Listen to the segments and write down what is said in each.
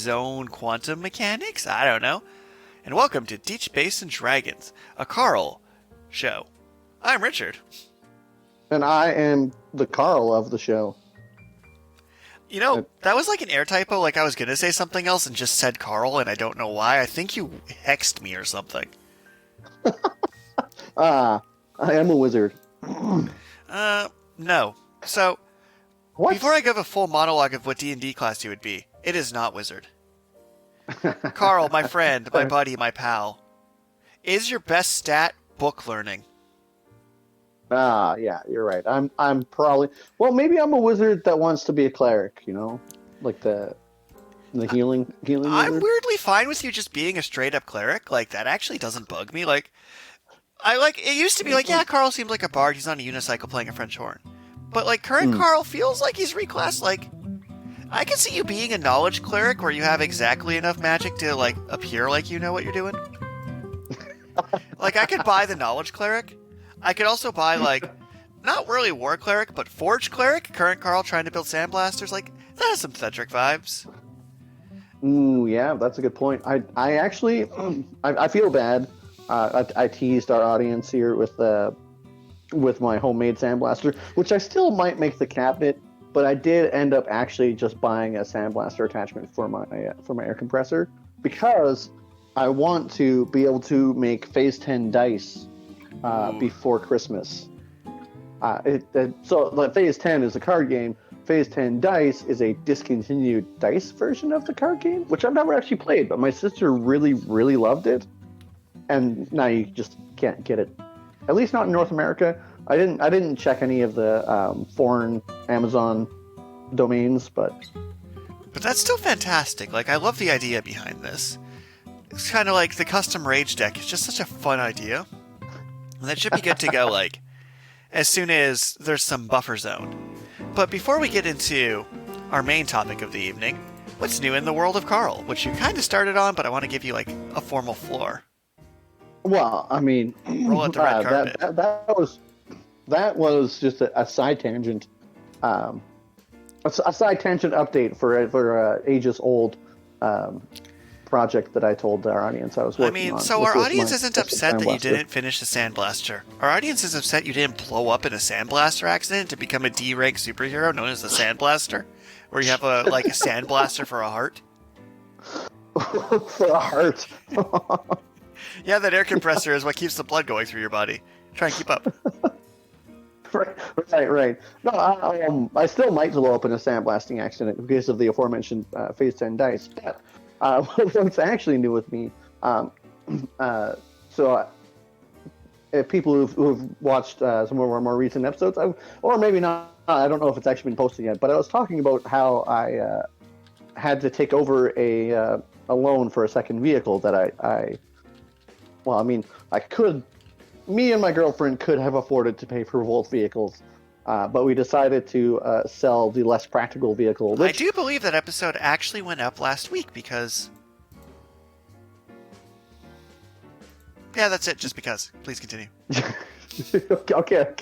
zone quantum mechanics? I don't know. And welcome to Deep Space and Dragons, a Karl show. I'm Richard. And I am the Karl of the show. You know, that was like an air typo, like I was going to say something else and just said Karl, and I don't know why. I think you hexed me or something. I am a wizard. No. So, What? before I give a full monologue of what D&D class you would be, it is not wizard. Karl, my friend, my buddy, my pal, is your best stat book learning? Yeah, you're right. I'm probably, well, maybe I'm a wizard that wants to be a cleric, you know? Like the healing I'm wizard. weirdly fine with you just being a straight up cleric. Like, that actually doesn't bug me. Like, it used to be like, yeah, Karl seems like a bard. He's on a unicycle playing a French horn. But, like, current Karl feels like he's reclassed. Like, I can see you being a knowledge cleric where you have exactly enough magic to, like, appear like you know what you're doing. Like, I could buy the knowledge cleric. I could also buy, like, not really war cleric, but forge cleric. Current Karl trying to build sandblasters. Like, that has some Cedric vibes. Ooh, yeah, that's a good point. I actually, I feel bad. I teased our audience here with my homemade sandblaster, which I still might make the cabinet, but I did end up actually just buying a sandblaster attachment for my air compressor because I want to be able to make phase 10 dice before Christmas. So phase 10 is a card game. Phase 10 Dice is a discontinued dice version of the card game, which I've never actually played, but my sister really, really loved it. And now you just can't get it. At least not in North America. I didn't check any of the foreign Amazon domains, but that's still fantastic. Like, I love the idea behind this. It's kind of like the custom rage deck. It's just such a fun idea. And that should be good to go, like, as soon as there's some buffer zone. But before we get into our main topic of the evening, what's new in the world of Karl, which you kind of started on, but I want to give you, like, a formal floor. Well, I mean, roll out the red carpet. That was just a side tangent, a side tangent update for ages old project that I told our audience I was working on. So our audience isn't upset that you didn't finish the sandblaster. Our audience is upset you didn't blow up in a sandblaster accident to become a D-rank superhero known as the Sandblaster, where you have a sandblaster for a heart. For a heart. Yeah, that air compressor is what keeps the blood going through your body. Try and keep up. Right. No, I still might blow up in a sandblasting accident because of the aforementioned phase 10 dice. But what's actually new with me, if people who've watched some of our more recent episodes, or maybe not, I don't know if it's actually been posted yet, but I was talking about how I had to take over a loan for a second vehicle that me and my girlfriend could have afforded to pay for both vehicles, but we decided to sell the less practical vehicle. I do believe that episode actually went up last week because... Yeah, that's it, just because. Please continue. Okay.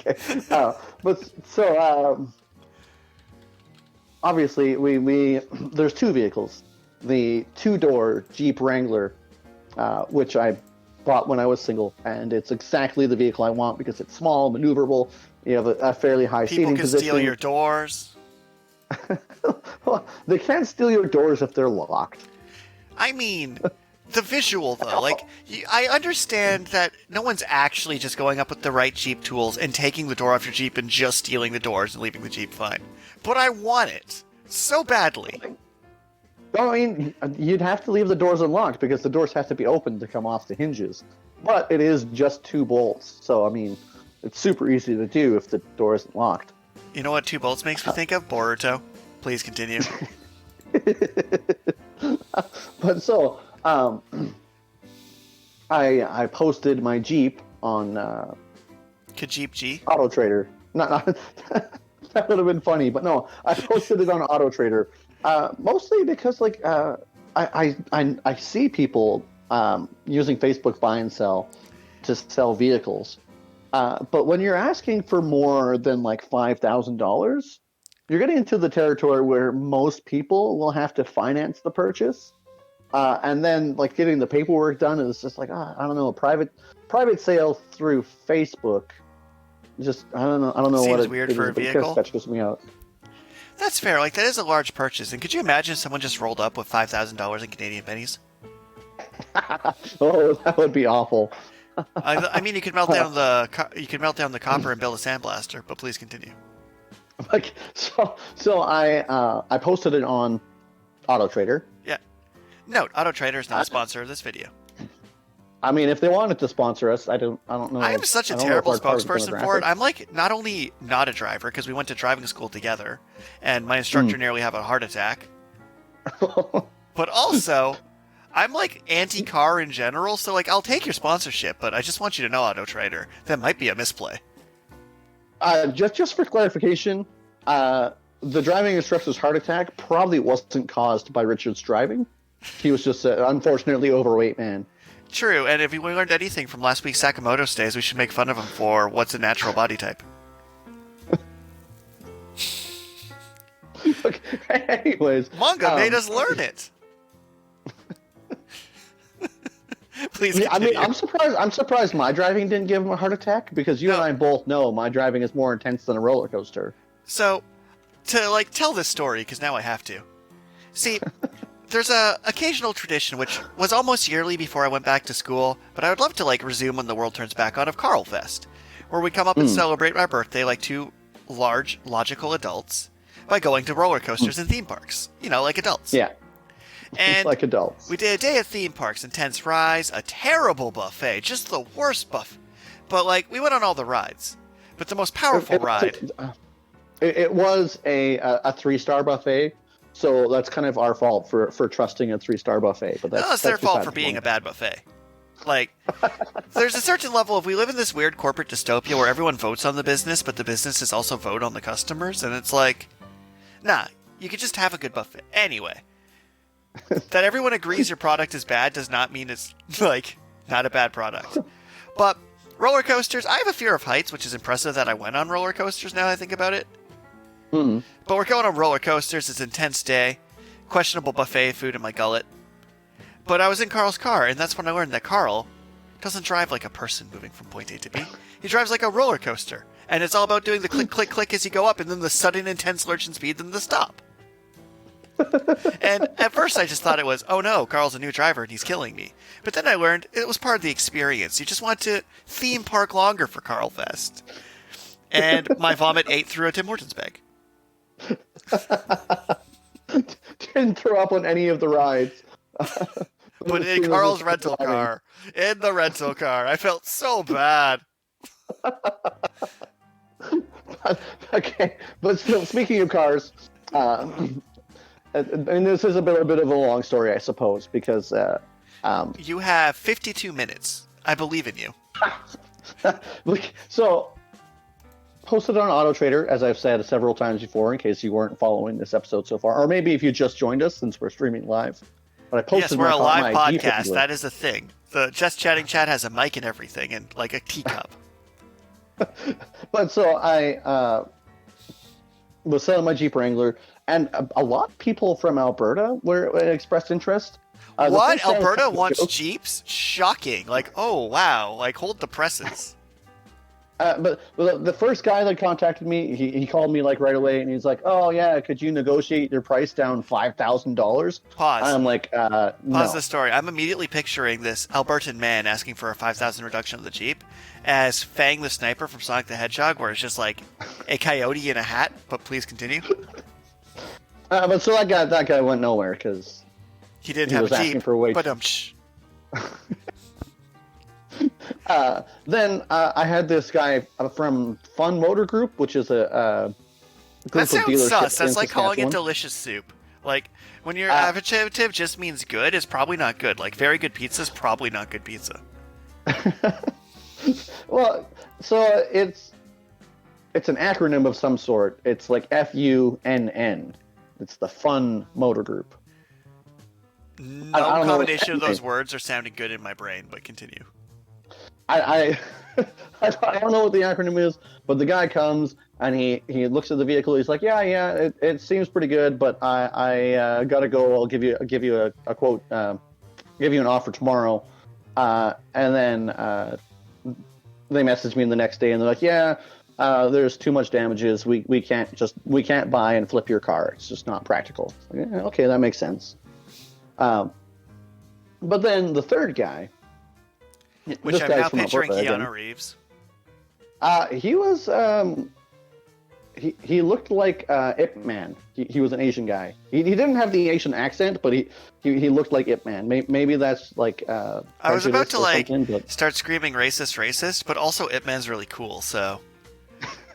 Obviously, we there's two vehicles. The two-door Jeep Wrangler, which I bought when I was single, and it's exactly the vehicle I want because it's small, maneuverable. You have a fairly high seating position. People can steal your doors. Well, they can't steal your doors if they're locked. I mean, the visual, though. Like, I understand that no one's actually just going up with the right Jeep tools and taking the door off your Jeep and just stealing the doors and leaving the Jeep fine. But I want it so badly. I mean, you'd have to leave the doors unlocked because the doors have to be opened to come off the hinges. But it is just 2 bolts, so I mean, it's super easy to do if the door isn't locked. You know what 2 bolts makes me think of? Boruto. Please continue. But so, I posted my Jeep on Kajeep G? Auto Trader. Not that would have been funny, but no, I posted it on Auto Trader. Mostly because, like, I see people using Facebook buy and sell to sell vehicles. But when you're asking for more than, like, $5,000, you're getting into the territory where most people will have to finance the purchase, and then like getting the paperwork done is just like I don't know, a private sale through Facebook. Just I don't know Seems what weird it for is, a but it vehicle. kind of sketches me out. That's fair. Like, that is a large purchase. And could you imagine if someone just rolled up with $5,000 in Canadian pennies? Oh, that would be awful. I mean, you could melt down the copper and build a sandblaster. But please continue. Like so I posted it on Auto Trader. Yeah. Note: Auto Trader is not a sponsor of this video. I mean, if they wanted to sponsor us, I don't know. I am such a I don't know terrible if our target spokesperson for it. demographic- I'm like not only not a driver because we went to driving school together, and my instructor nearly had a heart attack, but also I'm like anti-car in general. So like, I'll take your sponsorship, but I just want you to know, Auto Trader, that might be a misplay. just for clarification, the driving instructor's heart attack probably wasn't caused by Richard's driving. He was just an unfortunately overweight man. True, and if we learned anything from last week's Sakamoto stays, we should make fun of him for what's a natural body type. Anyways, Manga made us learn it. Please I mean, continue. I'm surprised my driving didn't give him a heart attack because you and I both know my driving is more intense than a roller coaster. So, to like tell this story, because now I have to. See, there's a occasional tradition which was almost yearly before I went back to school, but I would love to like resume when the world turns back on, of Karl Fest, where we come up and celebrate my birthday like two large, logical adults by going to roller coasters and theme parks. You know, like adults. Yeah, And like adults. we did a day at theme parks, intense rides, a terrible buffet, just the worst buffet. But like, we went on all the rides. But the most powerful ride. It was a 3-star buffet, so that's kind of our fault for trusting a 3-star buffet. But that's, No, it's their that's fault besides for the being point. a bad buffet. Like, there's a certain level of we live in this weird corporate dystopia where everyone votes on the business, but the businesses also vote on the customers, and it's like, nah, you could just have a good buffet. Anyway, that everyone agrees your product is bad does not mean it's, like, not a bad product. But roller coasters, I have a fear of heights, which is impressive that I went on roller coasters now I think about it. Mm. But we're going on roller coasters, it's an intense day, questionable buffet food in my gullet. But I was in Karl's car, and that's when I learned that Karl doesn't drive like a person moving from point A to B. He drives like a roller coaster, and it's all about doing the click, click, click as you go up, and then the sudden, intense lurch and speed, then the stop. And at first I just thought it was, oh no, Karl's a new driver and he's killing me. But then I learned it was part of the experience. You just want to theme park longer for Karl Fest. And my vomit ate through a Tim Hortons bag. Didn't throw up on any of the rides. But in Karl's rental car. In the rental car. I felt so bad. Okay, but still, speaking of cars, and this is a bit of a long story, I suppose, because You have 52 minutes. I believe in you. so posted on Auto Trader, as I've said several times before, in case you weren't following this episode so far, or maybe if you just joined us since we're streaming live. But I posted Yes, we're a live my Jeep podcast. Wrangler. That is a thing. The Just Chatting Chat has a mic and everything, and like a teacup. But so I was selling my Jeep Wrangler, and a lot of people from Alberta were expressed interest. The What? first time Alberta I- wants Jeeps? Shocking. Like, oh, wow. Like, hold the presses. But the first guy that contacted me, he called me like right away, and he's like, "Oh yeah, could you negotiate your price down $5,000?" Pause. I'm like, Pause "No." the story. I'm immediately picturing this Albertan man asking for a 5,000 reduction of the Jeep as Fang the Sniper from Sonic the Hedgehog, where it's just like a coyote in a hat, but please continue. But so that guy went nowhere because He didn't He have was a asking Jeep. for way- But then I had this guy from Fun Motor Group, which is a group that of sounds dealerships sus. That's in like calling it Saskatchewan. delicious soup. Like, when your adjective just means good, it's probably not good. Like, very good pizza is probably not good pizza. Well, so it's an acronym of some sort. It's like FUNN. It's the Fun Motor Group. No I don't know. combination of those words are sounding good in my brain, but continue. I I don't know what the acronym is, but the guy comes and he looks at the vehicle. He's like, yeah, it seems pretty good, but I gotta go. I'll give you a quote, give you an offer tomorrow, and then they message me the next day and they're like, yeah, there's too much damages. We can't buy and flip your car. It's just not practical. Like, yeah, okay, that makes sense. But then the third guy, Which this I'm guy's now from picturing Alberta Keanu again. Reeves. He was he looked like Ip Man. He was an Asian guy. He didn't have the Asian accent, but he looked like Ip Man. Maybe that's like I was about to like but... start screaming racist, but also Ip Man's really cool. So,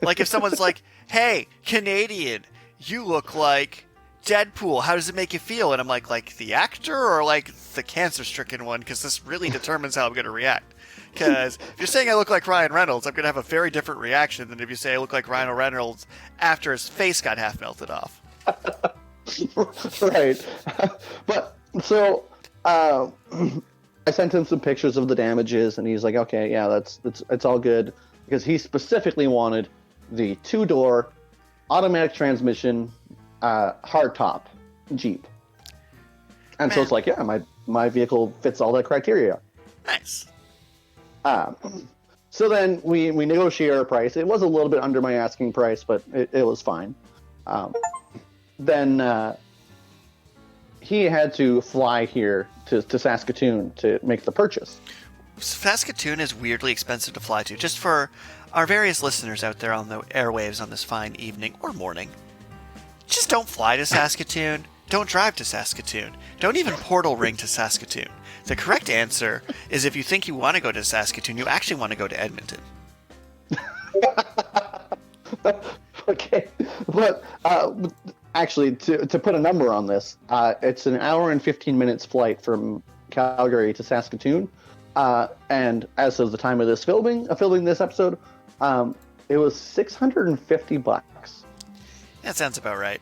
like, if someone's like, "Hey, Canadian, you look like Deadpool. How does it make you feel?" And I'm like the actor or like the cancer-stricken one, because this really determines how I'm going to react. Because if you're saying I look like Ryan Reynolds, I'm going to have a very different reaction than if you say I look like Ryan Reynolds after his face got half melted off. Right. But so I sent him some pictures of the damages, and he's like, "Okay, yeah, it's all good," because he specifically wanted the 2-door automatic transmission hardtop Jeep, and so it's like, yeah, my vehicle fits all that criteria. Nice. So then we negotiate our price. It was a little bit under my asking price, but it was fine. Then he had to fly here to Saskatoon to make the purchase. Saskatoon is weirdly expensive to fly to. Just for our various listeners out there on the airwaves on this fine evening or morning, just don't fly to Saskatoon. Don't drive to Saskatoon. Don't even portal ring to Saskatoon. The correct answer is, if you think you want to go to Saskatoon, you actually want to go to Edmonton. Okay, but actually, to put a number on this, it's an hour and 15 minutes flight from Calgary to Saskatoon, and as of the time of this filming this episode, it was $650. That sounds about right.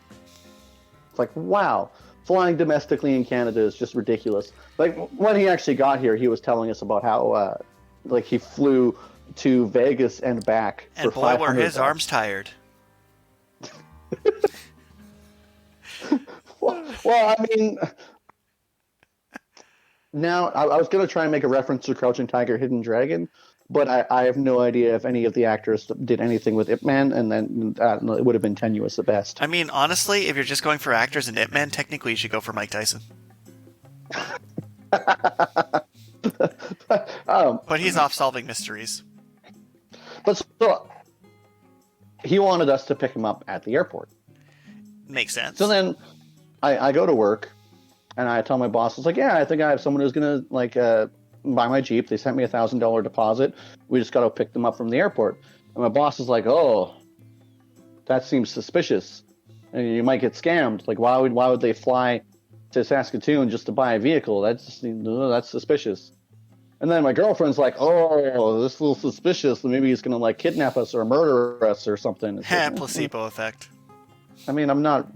It's like, wow, flying domestically in Canada is just ridiculous. Like, when he actually got here, he was telling us about how like he flew to Vegas and back and for boy, were his $500. arms tired. Well, I mean, now I was going to try and make a reference to Crouching Tiger, Hidden Dragon, but I have no idea if any of the actors did anything with Ip Man, and then it would have been tenuous at best. I mean, honestly, if you're just going for actors in Ip Man, technically you should go for Mike Tyson. But he's off solving mysteries. But so he wanted us to pick him up at the airport. Makes sense. So then I go to work, and I tell my boss, I was like, yeah, I think I have someone who's going to like buy my Jeep. They sent me $1,000 deposit. We just got to pick them up from the airport. And my boss is like, oh, that seems suspicious. And you might get scammed. Like, why would they fly to Saskatoon just to buy a vehicle? That's suspicious. And then my girlfriend's like, oh, this is a little suspicious. Maybe he's going to like kidnap us or murder us or something. Placebo effect. I mean, I'm not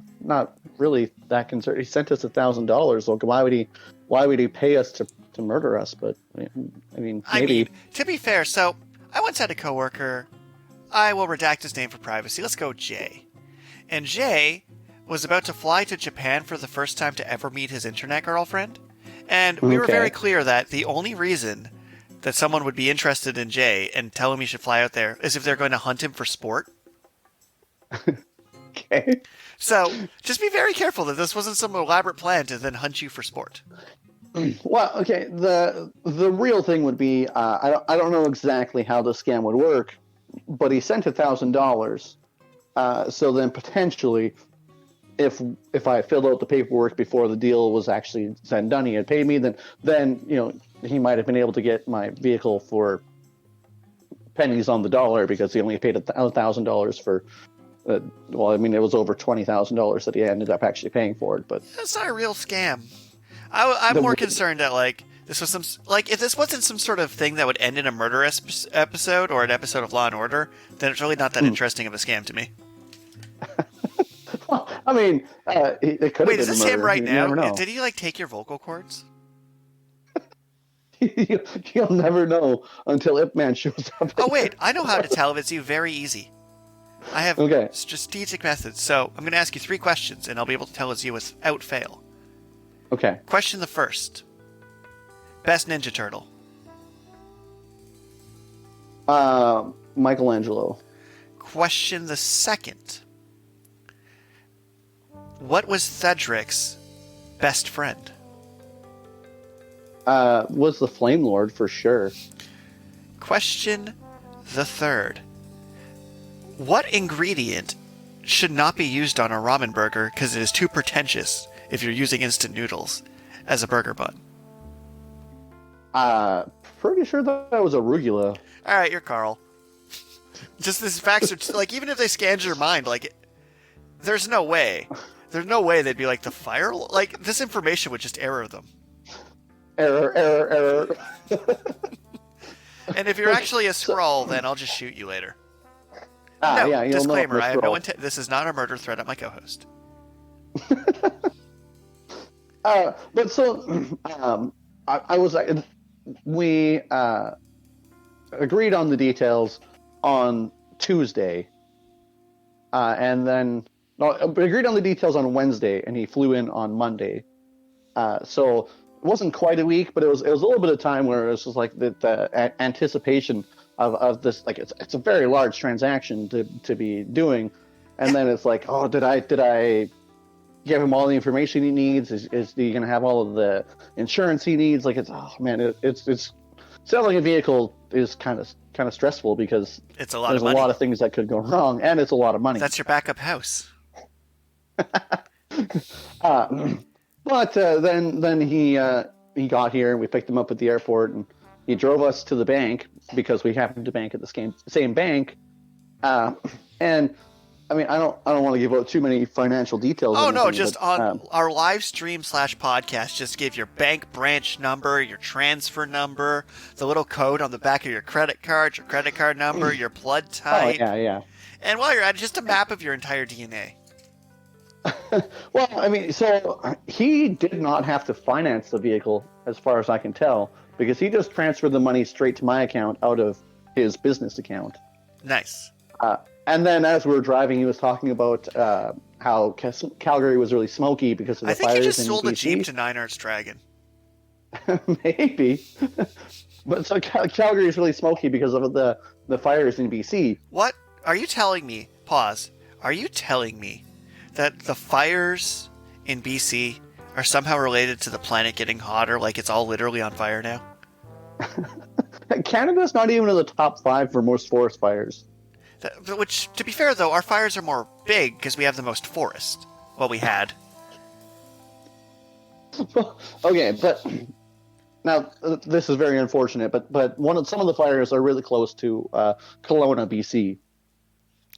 really that concerned. He sent us $1,000. So why would he pay us to murder us? But I mean, maybe. To be fair, so I once had a coworker. I will redact his name for privacy. Let's go Jay. And Jay was about to fly to Japan for the first time to ever meet his internet girlfriend. And we were very clear that the only reason that someone would be interested in Jay and tell him he should fly out there is if they're going to hunt him for sport. Okay. So just be very careful that this wasn't some elaborate plan to then hunt you for sport. Well, okay. The real thing would be I don't know exactly how the scam would work, but he sent $1,000. So then potentially, if I filled out the paperwork before the deal was actually said and done, he had paid me. Then he might have been able to get my vehicle for pennies on the dollar because he only paid $1,000 for. Well, I mean, it was over $20,000 that he ended up actually paying for it. But that's not a real scam. I'm more concerned that like this was if this wasn't some sort of thing that would end in a murder episode or an episode of Law and Order, then it's really not that interesting of a scam to me. Well, I mean, it could have been. Wait, is this him right you now? never know. Did he like take your vocal cords? You'll never know until Ip Man shows up. Oh, wait, I know how to tell if it's you. Very easy. I have Okay. strategic methods. So I'm going to ask you 3 questions, and I'll be able to tell it's you without fail. Okay. Question the first. Best Ninja Turtle. Michelangelo. Question the second. What was Cedric's best friend? Was the Flame Lord for sure. Question the third. What ingredient should not be used on a ramen burger because it is too pretentious if you're using instant noodles as a burger bun? Pretty sure that was arugula. All right, you're Carl. Just these facts are like, even if they scanned your mind, like, there's no way. There's no way they'd be like the fire. Like, this information would just error them. Error. And if you're actually a Skrull, then I'll just shoot you later. Yeah, disclaimer, I have no intent. This is not a murder threat at my co-host. But so, we agreed on the details on Tuesday, and then we agreed on the details on Wednesday, and he flew in on Monday. So it wasn't quite a week, but it was a little bit of time where it was just like the anticipation of this, like it's a very large transaction to be doing, and then it's like, oh, did I give him all the information he needs? Is he going to have all of the insurance he needs? Like, it's selling a vehicle is kind of stressful because it's a lot there's of money. A lot of things that could go wrong, and it's a lot of money. That's your backup house. But then he got here, and we picked him up at the airport, and he drove us to the bank because we happened to bank at the same bank. And I mean, I don't want to give out too many financial details. Oh no, just on our live stream / podcast, just give your bank branch number, your transfer number, the little code on the back of your credit card number, your blood type. Oh yeah. And while you're at it, just a map of your entire DNA. Well, I mean, so he did not have to finance the vehicle, as far as I can tell, because he just transferred the money straight to my account out of his business account. Nice. And then as we were driving, he was talking about how Calgary was really smoky because of the fires in BC. I think he just sold a Jeep to Nine Arts Dragon. Maybe. But so Calgary is really smoky because of the fires in BC. What? Are you telling me, pause, are you telling me that the fires in BC are somehow related to the planet getting hotter, like it's all literally on fire now? Canada's not even in the top 5 for most forest fires. Which, to be fair, though, our fires are more big because we have the most forest. Well, we had. Okay, but now this is very unfortunate, but some of the fires are really close to Kelowna, BC.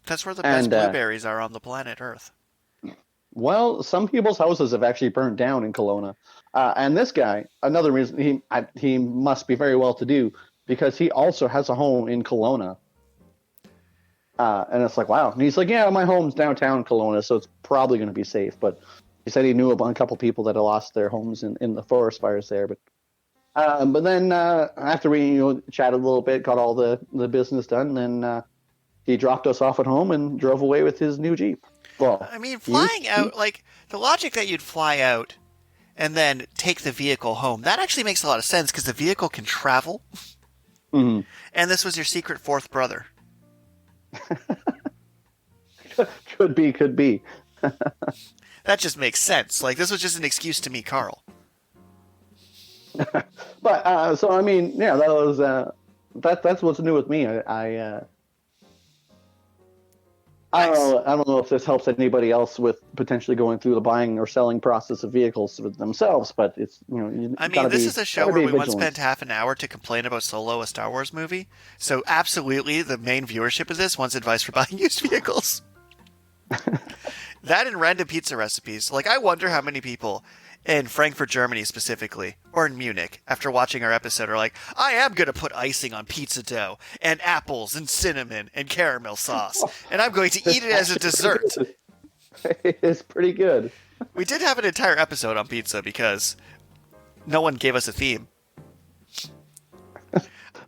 That's where the best blueberries are on the planet Earth. Well, some people's houses have actually burned down in Kelowna. And this guy, another reason, he must be very well-to-do, because he also has a home in Kelowna. And it's like, wow. And he's like, yeah, my home's downtown Kelowna, so it's probably going to be safe. But he said he knew about a couple people that had lost their homes in the forest fires there. But then after we chatted a little bit, got all the business done, then he dropped us off at home and drove away with his new Jeep. Well, I mean, flying out, like, the logic that you'd fly out and then take the vehicle home, that actually makes a lot of sense because the vehicle can travel. Mm-hmm. And this was your secret fourth brother. Could be. That just makes sense. Like, this was just an excuse to meet Carl. But, so, I mean, yeah, that was, that's what's new with me. I don't know if this helps anybody else with potentially going through the buying or selling process of vehicles themselves, but it's, I mean, this is a show where we once spent half an hour to complain about Solo, a Star Wars movie. So absolutely, the main viewership of this wants advice for buying used vehicles. That and random pizza recipes. Like, I wonder how many people in Frankfurt, Germany specifically, or in Munich, after watching our episode, are like, I am going to put icing on pizza dough, and apples, and cinnamon, and caramel sauce, and I'm going to eat it as a dessert. It's pretty good. We did have an entire episode on pizza because no one gave us a theme.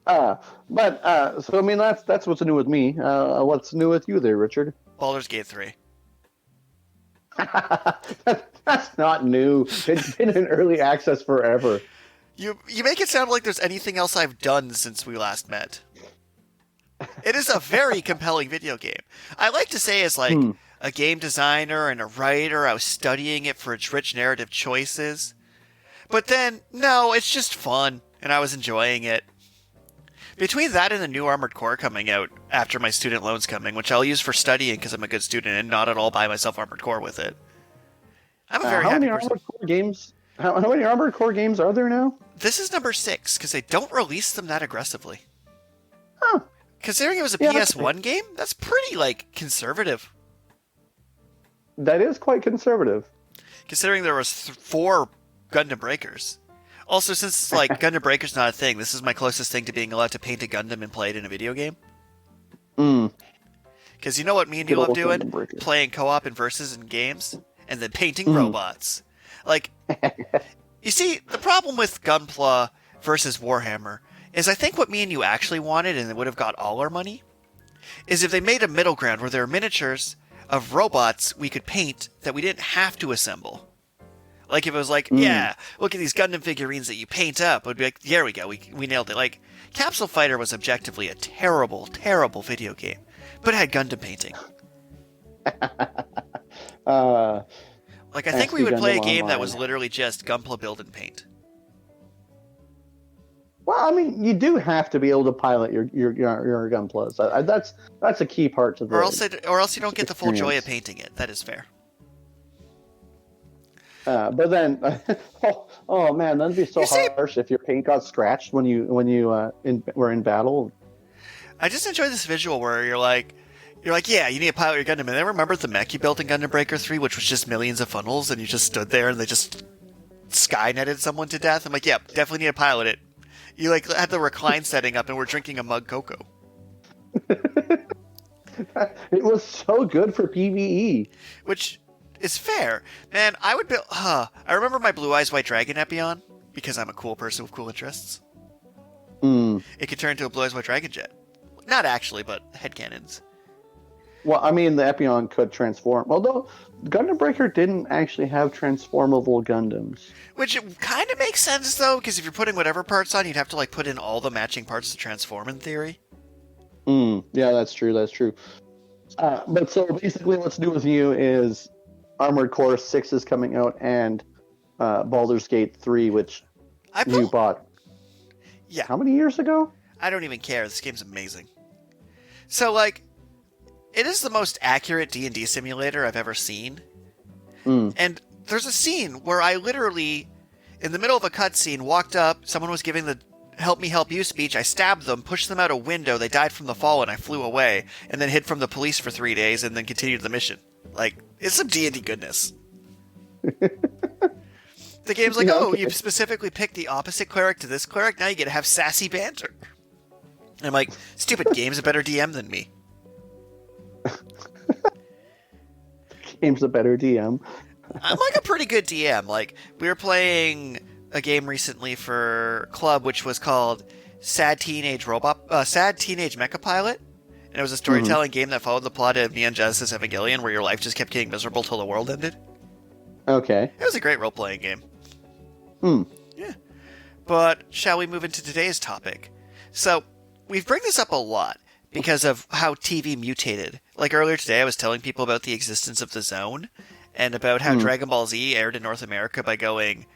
So I mean, that's what's new with me. What's new with you there, Richard? Baldur's Gate 3. That's not new. It's been in early access forever. You make it sound like there's anything else I've done since we last met. It is a very compelling video game. I like to say as like a game designer and a writer, I was studying it for its rich narrative choices. But then, no, it's just fun, and I was enjoying it. Between that and the new Armored Core coming out after my student loans coming, which I'll use for studying because I'm a good student and not at all buy myself Armored Core with it. I'm a very how happy many person. Armored Core games? How many Armored Core games are there now? This is number 6 because they don't release them that aggressively. Huh. Considering it was a Yeah, PS1 game, that's pretty like conservative. That is quite conservative. Considering there was 4 Gundam Breakers. Also, since like Gundam Breaker's not a thing, this is my closest thing to being allowed to paint a Gundam and play it in a video game. Because you know what me and you love doing? Playing co-op and versus in games, and then painting robots. Like, you see, the problem with Gunpla versus Warhammer is I think what me and you actually wanted, and it would have got all our money, is if they made a middle ground where there are miniatures of robots we could paint that we didn't have to assemble. Like, if it was like, yeah, look at these Gundam figurines that you paint up, it would be like, there we go, we nailed it. Like, Capsule Fighter was objectively a terrible, terrible video game, but it had Gundam painting. Like, I think we would play a game that was literally just Gunpla build and paint. Well, I mean, you do have to be able to pilot your Gunplas. That's a key part to the. Or else you don't get the full joy of painting it. That is fair. But then, oh man, that'd be so harsh if your paint got scratched when you were in battle. I just enjoy this visual where you're like, yeah, you need to pilot your Gundam. And then remember the mech you built in Gundam Breaker 3, which was just millions of funnels, and you just stood there and they just Skynetted someone to death? I'm like, yeah, definitely need to pilot it. You like had the recline setting up and we're drinking a mug cocoa. It was so good for PvE. Which is fair. Man, I would build... I remember my Blue Eyes White Dragon Epion, because I'm a cool person with cool interests. It could turn into a Blue Eyes White Dragon jet. Not actually, but headcanons. Well, I mean, the Epion could transform. Although, Gundam Breaker didn't actually have transformable Gundams. Which kind of makes sense, though, because if you're putting whatever parts on, you'd have to like put in all the matching parts to transform, in theory. Yeah, that's true. But so basically what's new with you is Armored Core 6 is coming out and Baldur's Gate 3, which you bought how many years ago? I don't even care. This game's amazing. So, like, it is the most accurate D&D simulator I've ever seen. And there's a scene where I literally, in the middle of a cutscene, walked up, someone was giving the help me help you speech, I stabbed them, pushed them out a window, they died from the fall, and I flew away, and then hid from the police for 3 days, and then continued the mission. Like, it's some D&D goodness. The game's like, oh, you specifically picked the opposite cleric to this cleric, now you get to have sassy banter. And I'm like, stupid game's a better DM than me. Game's a better DM. I'm like a pretty good DM. Like, we were playing a game recently for Club, which was called Sad Teenage Mecha Pilot. And it was a storytelling game that followed the plot of Neon Genesis Evangelion, where your life just kept getting miserable till the world ended. Okay. It was a great role-playing game. Yeah. But shall we move into today's topic? So, we bring this up a lot because of how TV mutated. Like earlier today, I was telling people about the existence of The Zone and about how Dragon Ball Z aired in North America by going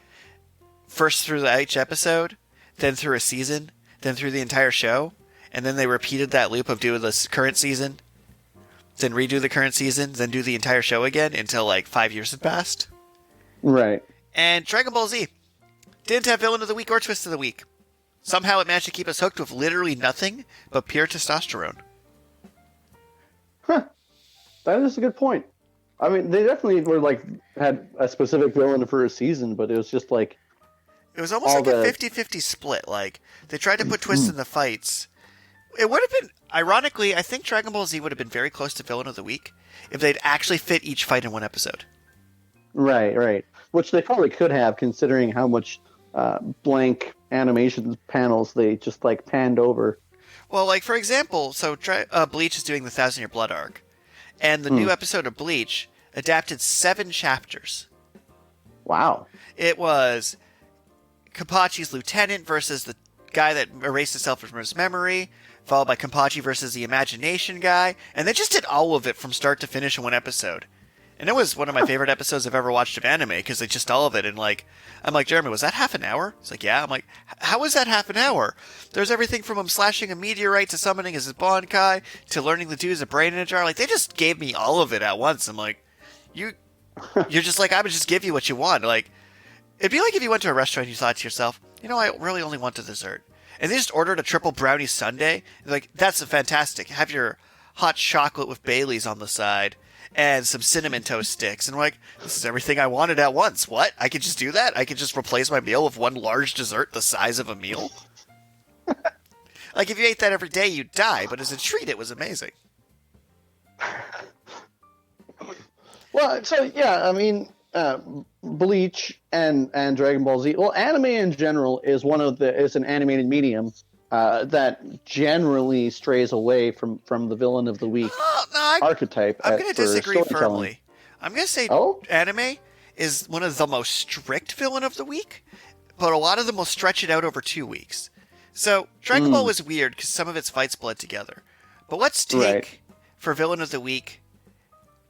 first through each episode, then through a season, then through the entire show, and then they repeated that loop of doing this current season, then redo the current season, then do the entire show again until like 5 years had passed. Right. And Dragon Ball Z didn't have Villain of the Week or Twist of the Week. Somehow it managed to keep us hooked with literally nothing but pure testosterone. Huh. That is a good point. I mean, they definitely were like had a specific villain for a season, but it was just like it was almost like a 50-50 split. Like they tried to put twists in the fights. It would have been ironically, I think Dragon Ball Z would have been very close to Villain of the Week if they'd actually fit each fight in one episode. Right. Which they probably could have, considering how much blank animation panels they just like panned over. Well, like for example, so Bleach is doing the Thousand Year Blood arc, and the Hmm. new episode of Bleach adapted 7 chapters. Wow. It was Kapachi's lieutenant versus the guy that erased himself from his memory, followed by Kapachi versus the imagination guy, and they just did all of it from start to finish in one episode. And it was one of my favorite episodes I've ever watched of anime, because they just all of it, and like, I'm like, Jeremy, was that half an hour? He's like, yeah. I'm like, how was that half an hour? There's everything from him slashing a meteorite to summoning his Bonkai to learning the dude's a brain in a jar. Like, they just gave me all of it at once. I'm like, you're just like, I would just give you what you want. Like, it'd be like if you went to a restaurant and you thought to yourself, you know, I really only want the dessert. And they just ordered a triple brownie sundae. Like, that's fantastic. Have your hot chocolate with Bailey's on the side and some cinnamon toast sticks. And we're like, this is everything I wanted at once. What? I could just do that? I could just replace my meal with one large dessert the size of a meal? Like, if you ate that every day, you'd die. But as a treat, it was amazing. Well, so yeah, I mean, Bleach and Dragon Ball Z. Well, anime in general is an animated medium that generally strays away from the villain of the week archetype. I'm going to disagree firmly. I'm going to say anime is one of the most strict villain of the week, but a lot of them will stretch it out over 2 weeks. So Dragon Ball was weird because some of its fights bled together. But let's take for villain of the week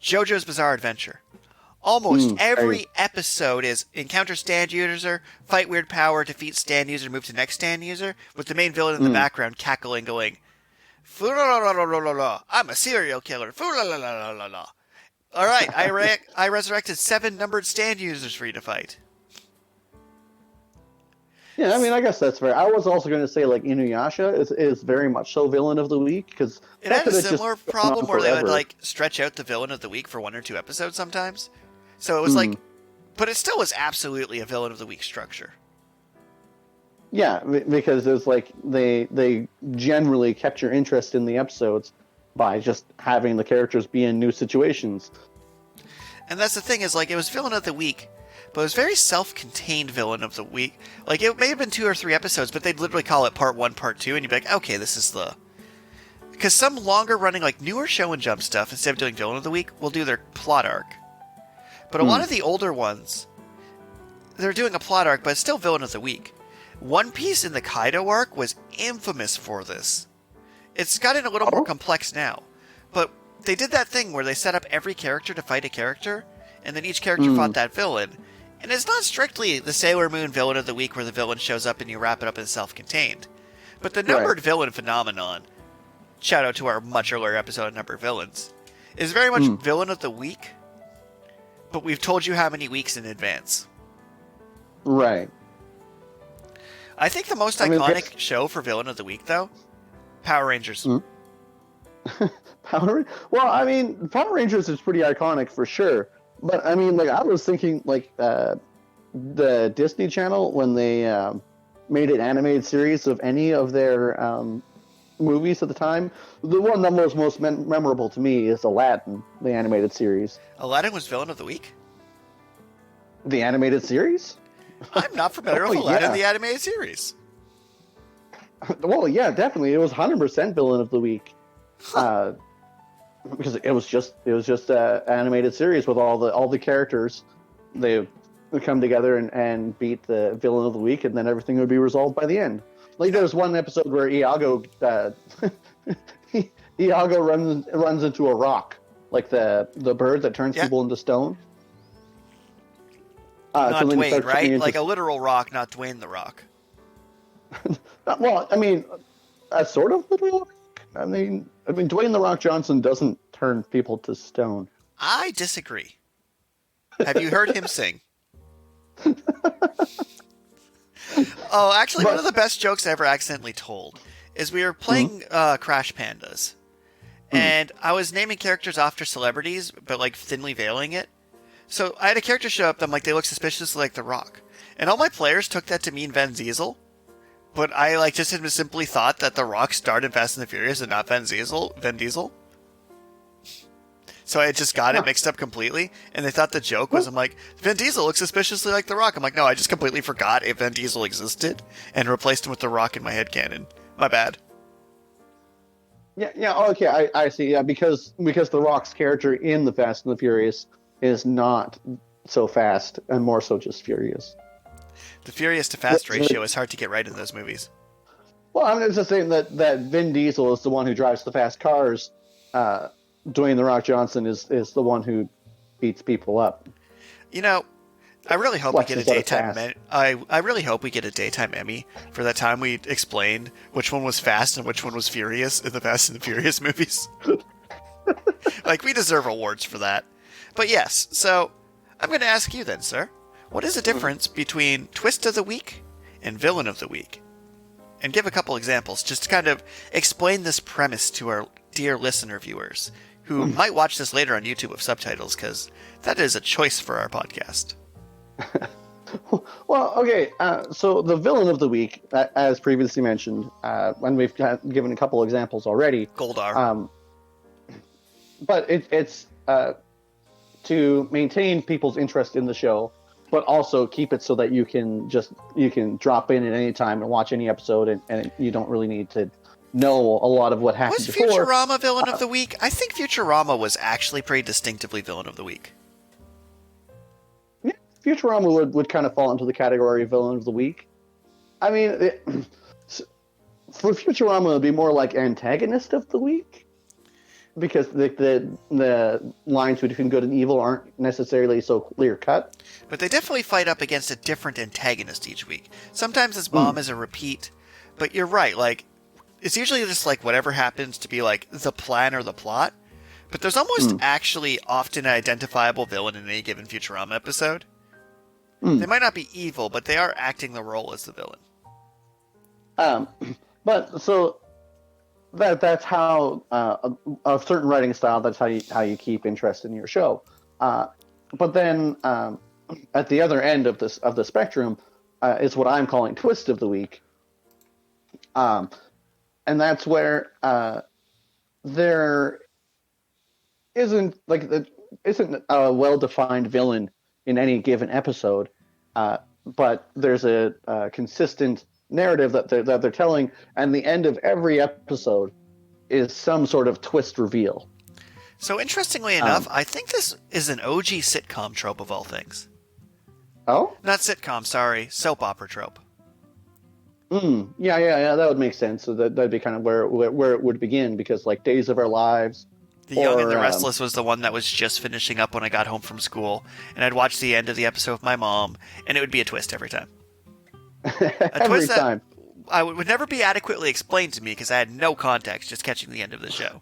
JoJo's Bizarre Adventure. Almost every episode is encounter stand user, fight weird power, defeat stand user, move to next stand user, with the main villain in the background cackling, going, "Fu-la-la-la-la-la-la, I'm a serial killer. Fu-la-la-la-la-la-la." All right, I resurrected 7 numbered stand users for you to fight. Yeah, I mean, I guess that's fair. I was also going to say, like, Inuyasha is very much so villain of the week, because it had a similar problem where they would like stretch out the villain of the week for 1 or 2 episodes sometimes. So it was like, but it still was absolutely a villain of the week structure. Yeah, because it was like they generally kept your interest in the episodes by just having the characters be in new situations. And that's the thing, is like, it was villain of the week, but it was very self-contained villain of the week. Like, it may have been 2 or 3 episodes, but they'd literally call it part 1, part 2, and you'd be like, okay, this is the... Because some longer-running, like, newer Show and Jump stuff, instead of doing villain of the week, will do their plot arc. But a lot of the older ones, they're doing a plot arc, but it's still villain of the week. One Piece in the Kaido arc was infamous for this. It's gotten a little more complex now. But they did that thing where they set up every character to fight a character, and then each character fought that villain. And it's not strictly the Sailor Moon villain of the week where the villain shows up and you wrap it up as self-contained. But the numbered villain phenomenon, shout out to our much earlier episode of Numbered Villains, is very much villain of the week, but we've told you how many weeks in advance. Right. I think the most iconic show for villain of the week, though, Power Rangers. Well, I mean, Power Rangers is pretty iconic for sure. But I mean, like, I was thinking, like, the Disney Channel, when they made an animated series of any of their movies at the time, the one that was most memorable to me is Aladdin, the animated series. Aladdin was villain of the week? The animated series? I'm not familiar with Aladdin, the animated series. Well, yeah, definitely. It was 100% villain of the week. Because it was just an animated series with all the characters. They would come together and beat the villain of the week, and then everything would be resolved by the end. Like, there was one episode where Iago runs into a rock, like the bird that turns people into stone. Not Dwayne, right? Like a literal rock, not Dwayne the Rock. Well, I mean, a sort of literal rock. I mean, Dwayne the Rock Johnson doesn't turn people to stone. I disagree. Have you heard him sing? Oh, actually, one of the best jokes I ever accidentally told is we were playing Crash Pandas, and I was naming characters after celebrities, but like thinly veiling it. So I had a character show up, I'm like, they look suspiciously like The Rock. And all my players took that to mean Vin Diesel. But I like just simply thought that The Rock starred in Fast and the Furious and not Vin Diesel. So So I just got it mixed up completely, and they thought the joke was, I'm like, Vin Diesel looks suspiciously like The Rock. I'm like, no, I just completely forgot if Vin Diesel existed and replaced him with The Rock in my headcanon. My bad. Yeah, okay, I see. Yeah, because The Rock's character in The Fast and the Furious is not so fast and more so just furious. The furious to fast ratio is hard to get right in those movies. Well, I'm just saying that Vin Diesel is the one who drives the fast cars. Dwayne The Rock Johnson is the one who beats people up. You know, I really hope we get a daytime. I really hope we get a daytime Emmy for that time we explained which one was fast and which one was furious in the Fast and the Furious movies. Like, we deserve awards for that. But yes, so I'm going to ask you then, sir. What is the difference between Twist of the Week and Villain of the Week? And give a couple examples, just to kind of explain this premise to our dear listener viewers, who might watch this later on YouTube with subtitles, because that is a choice for our podcast. Well, okay, so the Villain of the Week, as previously mentioned, and we've given a couple examples already. Goldar. But it's to maintain people's interest in the show, but also keep it so that you can drop in at any time and watch any episode, and you don't really need to know a lot of what happened before. Was Futurama Villain of the Week? I think Futurama was actually pretty distinctively Villain of the Week. Yeah, Futurama would kind of fall into the category of Villain of the Week. I mean, for Futurama, it would be more like Antagonist of the Week, because the lines between good and evil aren't necessarily so clear cut. But they definitely fight up against a different antagonist each week. Sometimes his mom is a repeat, but you're right, like, it's usually just like whatever happens to be like the plan or the plot, but there's almost actually often an identifiable villain in any given Futurama episode. They might not be evil, but they are acting the role as the villain. But so that's how a certain writing style. That's how you keep interest in your show. But then at the other end of the spectrum is what I'm calling Twist of the Week. And that's where there isn't a well-defined villain in any given episode, but there's a consistent narrative that they're telling, and the end of every episode is some sort of twist reveal. So interestingly enough, I think this is an OG sitcom trope of all things. Oh? Not sitcom, sorry, soap opera trope. Yeah, that would make sense. So that'd be kind of where it would begin, because like Days of Our Lives. The Young and the Restless was the one that was just finishing up when I got home from school, and I'd watch the end of the episode with my mom, and it would be a twist every time. Every time. I would never be adequately explained to me because I had no context just catching the end of the show.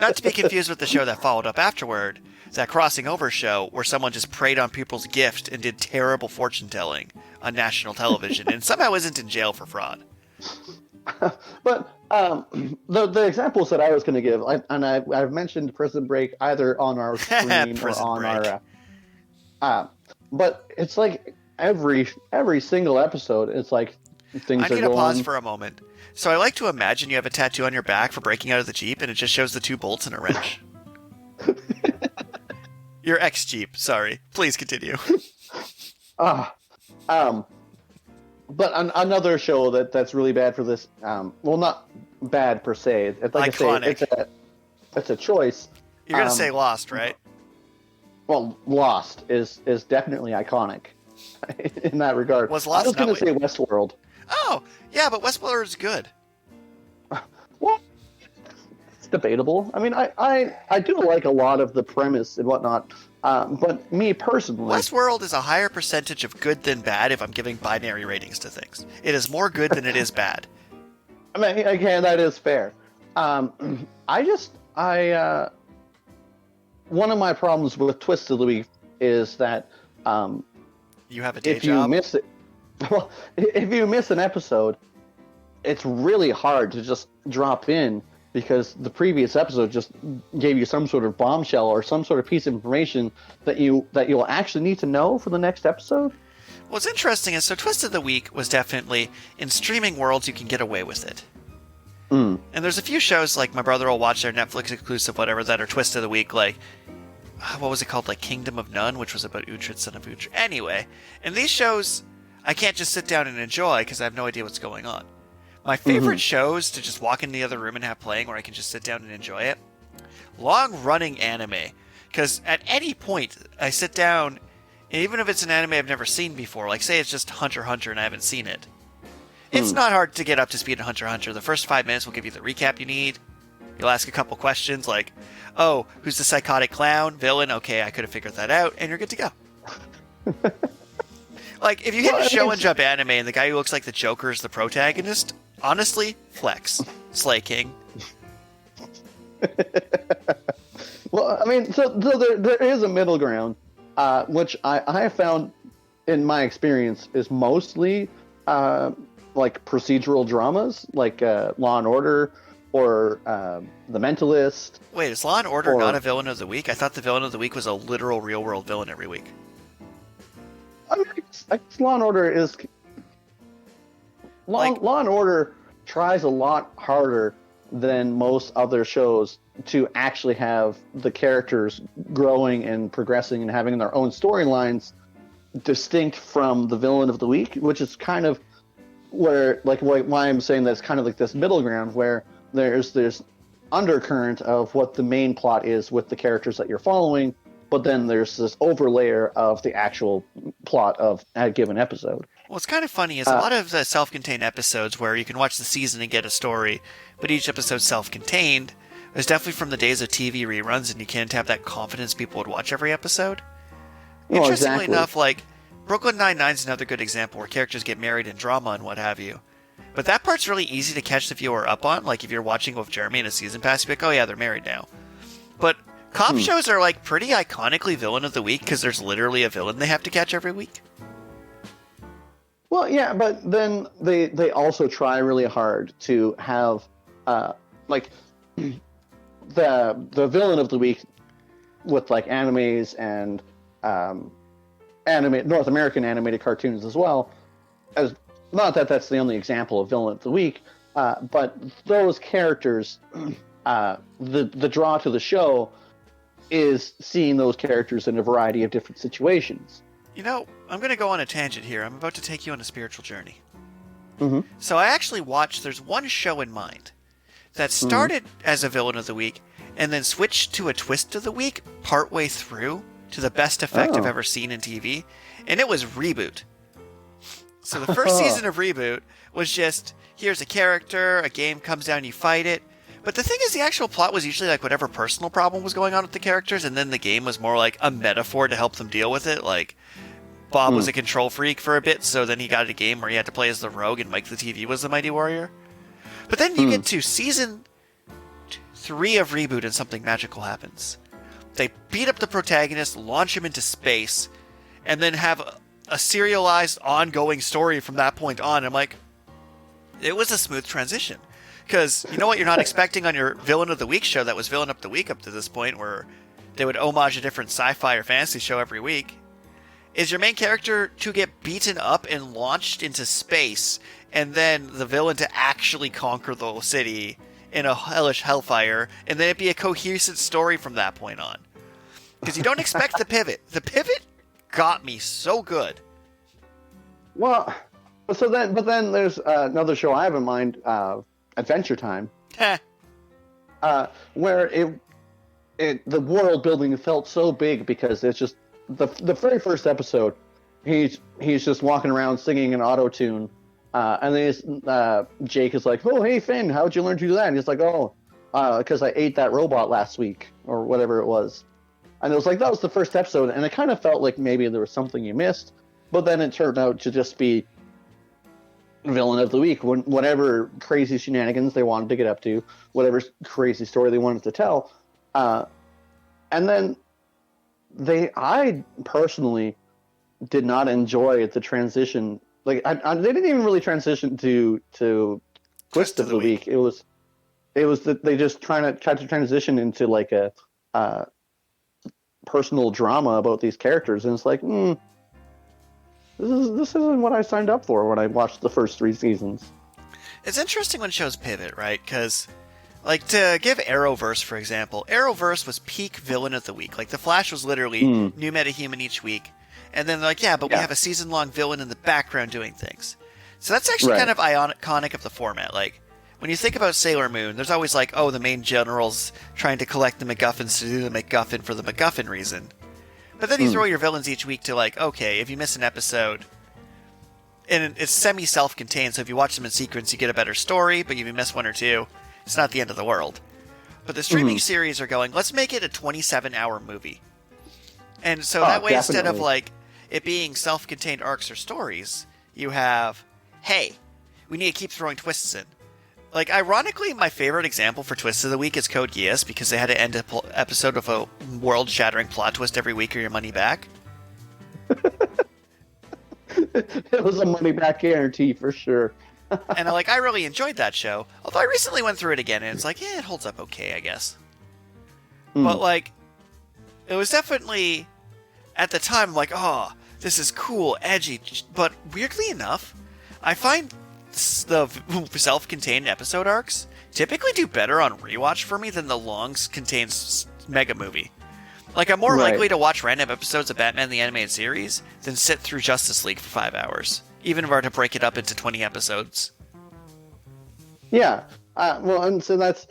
Not to be confused with the show that followed up afterward, that crossing over show where someone just preyed on people's gift and did terrible fortune telling on national television and somehow isn't in jail for fraud. But the examples that I was going to give, I've mentioned Prison Break either on our stream or on Break. our. But it's like every single episode, it's like things are going. I need to pause for a moment. So I like to imagine you have a tattoo on your back for breaking out of the Jeep, and it just shows the 2 bolts and a wrench. Your ex-Jeep, sorry. Please continue. But another show that's really bad for this, well, not bad per se. Like Iconic. I say, it's a choice. You're going to say Lost, right? Well, Lost is definitely iconic in that regard. Was Lost I was going to say Westworld. Oh, yeah, but Westworld is good. Well, it's debatable. I mean, I do like a lot of the premise and whatnot, but me personally... Westworld is a higher percentage of good than bad if I'm giving binary ratings to things. It is more good than it is bad. I mean, again, that is fair. One of my problems with Twist of the Week is that... you have a day if job? You miss it... Well, if you miss an episode, it's really hard to just drop in because the previous episode just gave you some sort of bombshell or some sort of piece of information that you'll actually need to know for the next episode. What's interesting is, so Twist of the Week was definitely, in streaming worlds, you can get away with it. Mm. And there's a few shows, like my brother will watch their Netflix exclusive whatever, that are twist of the week, like, what was it called? Like Kingdom of None, which was about Uhtred, son of Uhtred. Anyway, and these shows, I can't just sit down and enjoy because I have no idea what's going on. My favorite shows to just walk in the other room and have playing where I can just sit down and enjoy it, long-running anime. Because at any point, I sit down, and even if it's an anime I've never seen before, like say it's just Hunter x Hunter and I haven't seen it, it's not hard to get up to speed in Hunter x Hunter. The first 5 minutes will give you the recap you need. You'll ask a couple questions like, oh, who's the psychotic clown? Villain? Okay, I could have figured that out, and you're good to go. Like, if you hit a show and jump anime and the guy who looks like the Joker is the protagonist, honestly, flex. Slay King. Well, I mean, so there is a middle ground, which I have found in my experience is mostly like procedural dramas, like Law and Order or The Mentalist. Wait, is Law and Order not a villain of the week? I thought the villain of the week was a literal real-world villain every week. I mean, I guess Law and Order is... Law and Order tries a lot harder than most other shows to actually have the characters growing and progressing and having their own storylines distinct from the villain of the week, which is kind of where, like, why I'm saying that it's kind of like this middle ground where there's this undercurrent of what the main plot is with the characters that you're following, but then there's this overlayer of the actual plot of a given episode. What's kind of funny is a lot of the self-contained episodes where you can watch the season and get a story, but each episode's self-contained, is definitely from the days of TV reruns, and you can't have that confidence people would watch every episode. Interestingly enough, like, Brooklyn Nine-Nine's another good example where characters get married in drama and what have you. But that part's really easy to catch the viewer up on. Like, if you're watching with Jeremy in a season pass, you're like, oh yeah, they're married now. But cop shows are, like, pretty iconically villain of the week because there's literally a villain they have to catch every week. Well, yeah, but then they also try really hard to have, like, the villain of the week with, like, animes and North American animated cartoons as well. As not that that's the only example of villain of the week, but those characters, the draw to the show is seeing those characters in a variety of different situations. You know, I'm going to go on a tangent here. I'm about to take you on a spiritual journey. Mm-hmm. So I actually watched, there's one show in mind that started as a villain of the week and then switched to a twist of the week partway through to the best effect I've ever seen in TV, and it was Reboot. So the first season of Reboot was just, here's a character, a game comes down, you fight it. But the thing is, the actual plot was usually like whatever personal problem was going on with the characters, and then the game was more like a metaphor to help them deal with it. Like, Bob was a control freak for a bit, so then he got a game where he had to play as the rogue, and Mike the TV was the mighty warrior. But then you get to season 3 of Reboot, and something magical happens. They beat up the protagonist, launch him into space, and then have a serialized, ongoing story from that point on. I'm like, it was a smooth transition. Because you know what you're not expecting on your Villain of the Week show that was Villain of the Week up to this point, where they would homage a different sci-fi or fantasy show every week, is your main character to get beaten up and launched into space, and then the villain to actually conquer the whole city in a hellish hellfire, and then it be a cohesive story from that point on. Because you don't expect the pivot. The pivot got me so good. Well, but then there's another show I have in mind, Adventure Time, where the world building felt so big because it's just the very first episode. He's just walking around singing an auto tune, and then Jake is like, "Oh, hey Finn, how'd you learn to do that?" And he's like, "Oh, because I ate that robot last week or whatever it was." And it was like that was the first episode, and it kind of felt like maybe there was something you missed, but then it turned out to just be Villain of the Week, whatever crazy shenanigans they wanted to get up to, whatever crazy story they wanted to tell, and then I personally did not enjoy the transition. Like they didn't even really transition to Twist of the Week. It was that they just tried to transition into like a personal drama about these characters, and it's like, this isn't what I signed up for when I watched the first 3 seasons. It's interesting when shows pivot, right? Because, like, to give Arrowverse, for example, Arrowverse was peak villain of the week. Like, The Flash was literally new metahuman each week. And then, like, yeah, but we have a season-long villain in the background doing things. So that's actually kind of iconic of the format. Like, when you think about Sailor Moon, there's always like, oh, the main general's trying to collect the MacGuffins to do the MacGuffin for the MacGuffin reason. But then you throw your villains each week to like, okay, if you miss an episode, and it's semi-self-contained, so if you watch them in sequence, you get a better story, but if you miss one or two, it's not the end of the world. But the streaming series are going, let's make it a 27-hour movie. And so that way, instead of like it being self-contained arcs or stories, you have, hey, we need to keep throwing twists in. Like, ironically, my favorite example for Twists of the Week is Code Geass, because they had to end an episode with a world-shattering plot twist every week or your money back. It was a money-back guarantee, for sure. And, like, I really enjoyed that show. Although I recently went through it again, and it's like, yeah, it holds up okay, I guess. But, like, it was definitely, at the time, like, oh, this is cool, edgy. But weirdly enough, I find the self-contained episode arcs typically do better on rewatch for me than the long contained mega movie. Like, I'm more likely to watch random episodes of Batman the Animated Series than sit through Justice League for 5 hours, even if I were to break it up into 20 episodes. Yeah, well, and so that's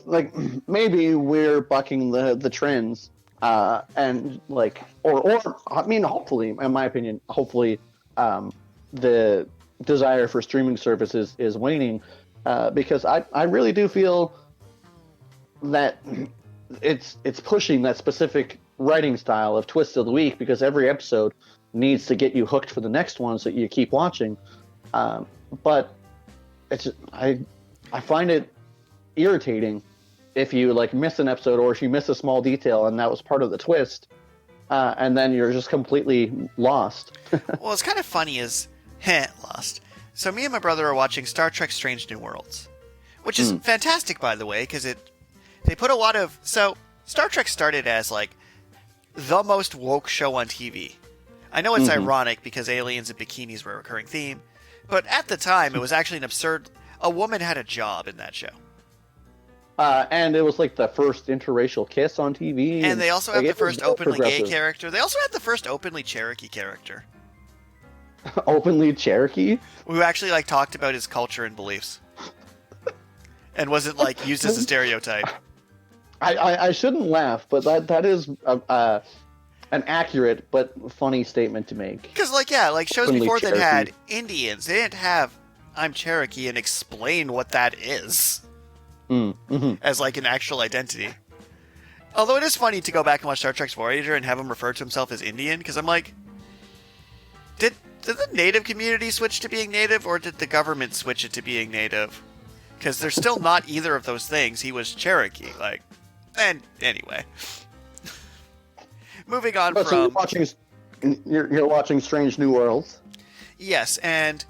like, maybe we're bucking the trends, and like, or I mean, hopefully, in my opinion, hopefully, the desire for streaming services is waning, because I really do feel that it's pushing that specific writing style of Twist of the Week, because every episode needs to get you hooked for the next one so you keep watching. But it's I find it irritating if you like miss an episode, or if you miss a small detail and that was part of the twist, and then you're just completely lost. Well, it's kind of funny is lost. So me and my brother are watching Star Trek Strange New Worlds, which is fantastic, by the way, because they put a lot of... So, Star Trek started as, like, the most woke show on TV. I know it's ironic because aliens and bikinis were a recurring theme, but at the time, it was actually an absurd... A woman had a job in that show. And it was, like, the first interracial kiss on TV. And they also had the first openly gay character. They also had the first openly Cherokee character. Openly Cherokee? Who actually, like, talked about his culture and beliefs. And wasn't, like, used as a stereotype. I shouldn't laugh, but that is an accurate but funny statement to make. Because, like, yeah, like, shows Openly before that Cherokee. had Indians. They didn't have I'm Cherokee and explain what that is. As, like, an actual identity. Although it is funny to go back and watch Star Trek's Voyager and have him refer to himself as Indian, because I'm like, did the native community switch to being native, or did the government switch it to being native? Because they're still not either of those things. He was Cherokee, like... And anyway. Moving on from... So you're watching Strange New Worlds? Yes, and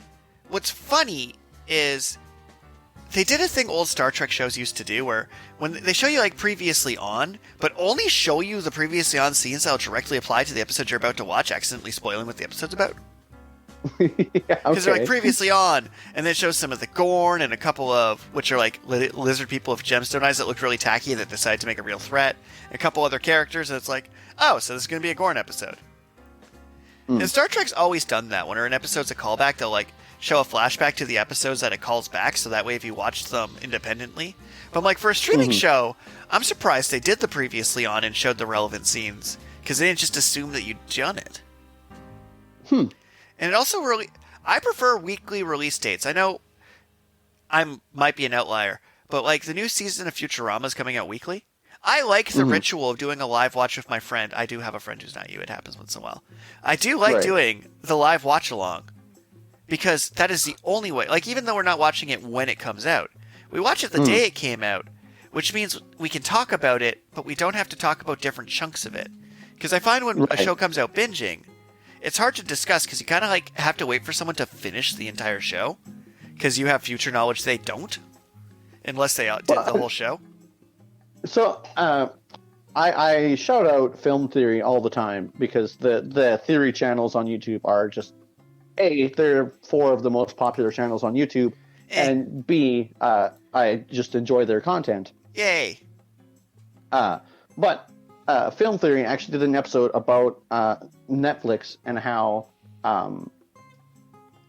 what's funny is they did a thing old Star Trek shows used to do, where when they show you, like, previously on, but only show you the previously on scenes that will directly apply to the episode you're about to watch, accidentally spoiling what the episode's about. Because they're like previously on, and then it shows some of the Gorn and a couple of which are like lizard people with gemstone eyes that look really tacky that decide to make a real threat. And a couple other characters, and it's like, oh, so this is going to be a Gorn episode. And Star Trek's always done that. When an episode's a callback, they'll like show a flashback to the episodes that it calls back, so that way if you watch them independently. But like for a streaming show, I'm surprised they did the previously on and showed the relevant scenes, because they didn't just assume that you'd done it. And it also really... I prefer weekly release dates. I know I might be an outlier, but like the new season of Futurama is coming out weekly. I like the ritual of doing a live watch with my friend. I do have a friend who's not you. It happens once in a while. I do like doing the live watch along, because that is the only way. Like, even though we're not watching it when it comes out, we watch it the day it came out, which means we can talk about it, but we don't have to talk about different chunks of it. Because I find when a show comes out binging, it's hard to discuss because you kind of like have to wait for someone to finish the entire show, because you have future knowledge they don't, unless they did the whole show. So I shout out Film Theory all the time, because the theory channels on YouTube are just they're 4 of the most popular channels on YouTube, and B, I just enjoy their content. Yay. But Film Theory actually did an episode about Netflix and how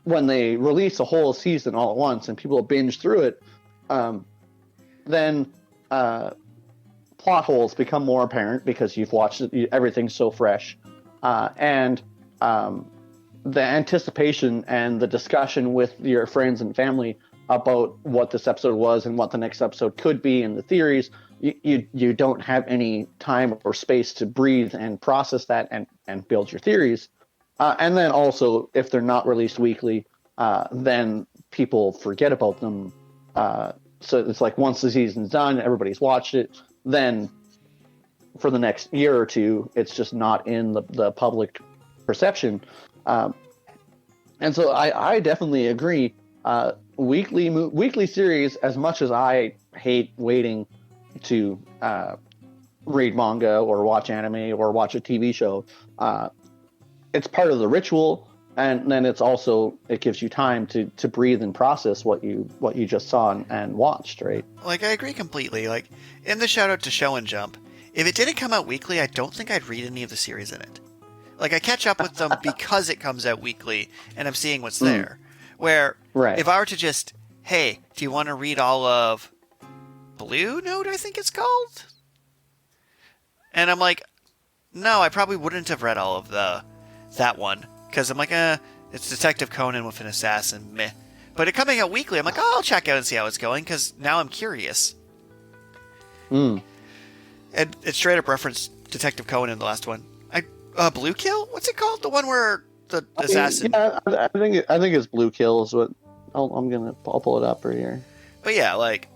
when they release a whole season all at once and people binge through it, then plot holes become more apparent because you've watched it, everything's so fresh. And the anticipation and the discussion with your friends and family about what this episode was and what the next episode could be and the theories, you don't have any time or space to breathe and process that and build your theories. And then also, if they're not released weekly, then people forget about them. So it's like once the season's done, everybody's watched it, then for the next year or two, it's just not in the public perception. And so I definitely agree. Weekly series, as much as I hate waiting to read manga or watch anime or watch a TV show, it's part of the ritual, and then it gives you time to breathe and process what you just saw and watched, right? Like, I agree completely. Like, in the shout out to Show and Jump, if it didn't come out weekly, I don't think I'd read any of the series in it. Like, I catch up with them because it comes out weekly and I'm seeing what's there. Where, if I were to just, hey, do you want to read all of Blue Note, I think it's called? And I'm like, no, I probably wouldn't have read all of that one. Because I'm like, it's Detective Conan with an assassin, meh. But it coming out weekly, I'm like, oh, I'll check out and see how it's going, because now I'm curious. And it straight up referenced Detective Conan in the last one. Blue Kill? What's it called? The one where the assassin... Yeah, I think it's Blue Kill is what... I'll pull it up right here. But yeah, like,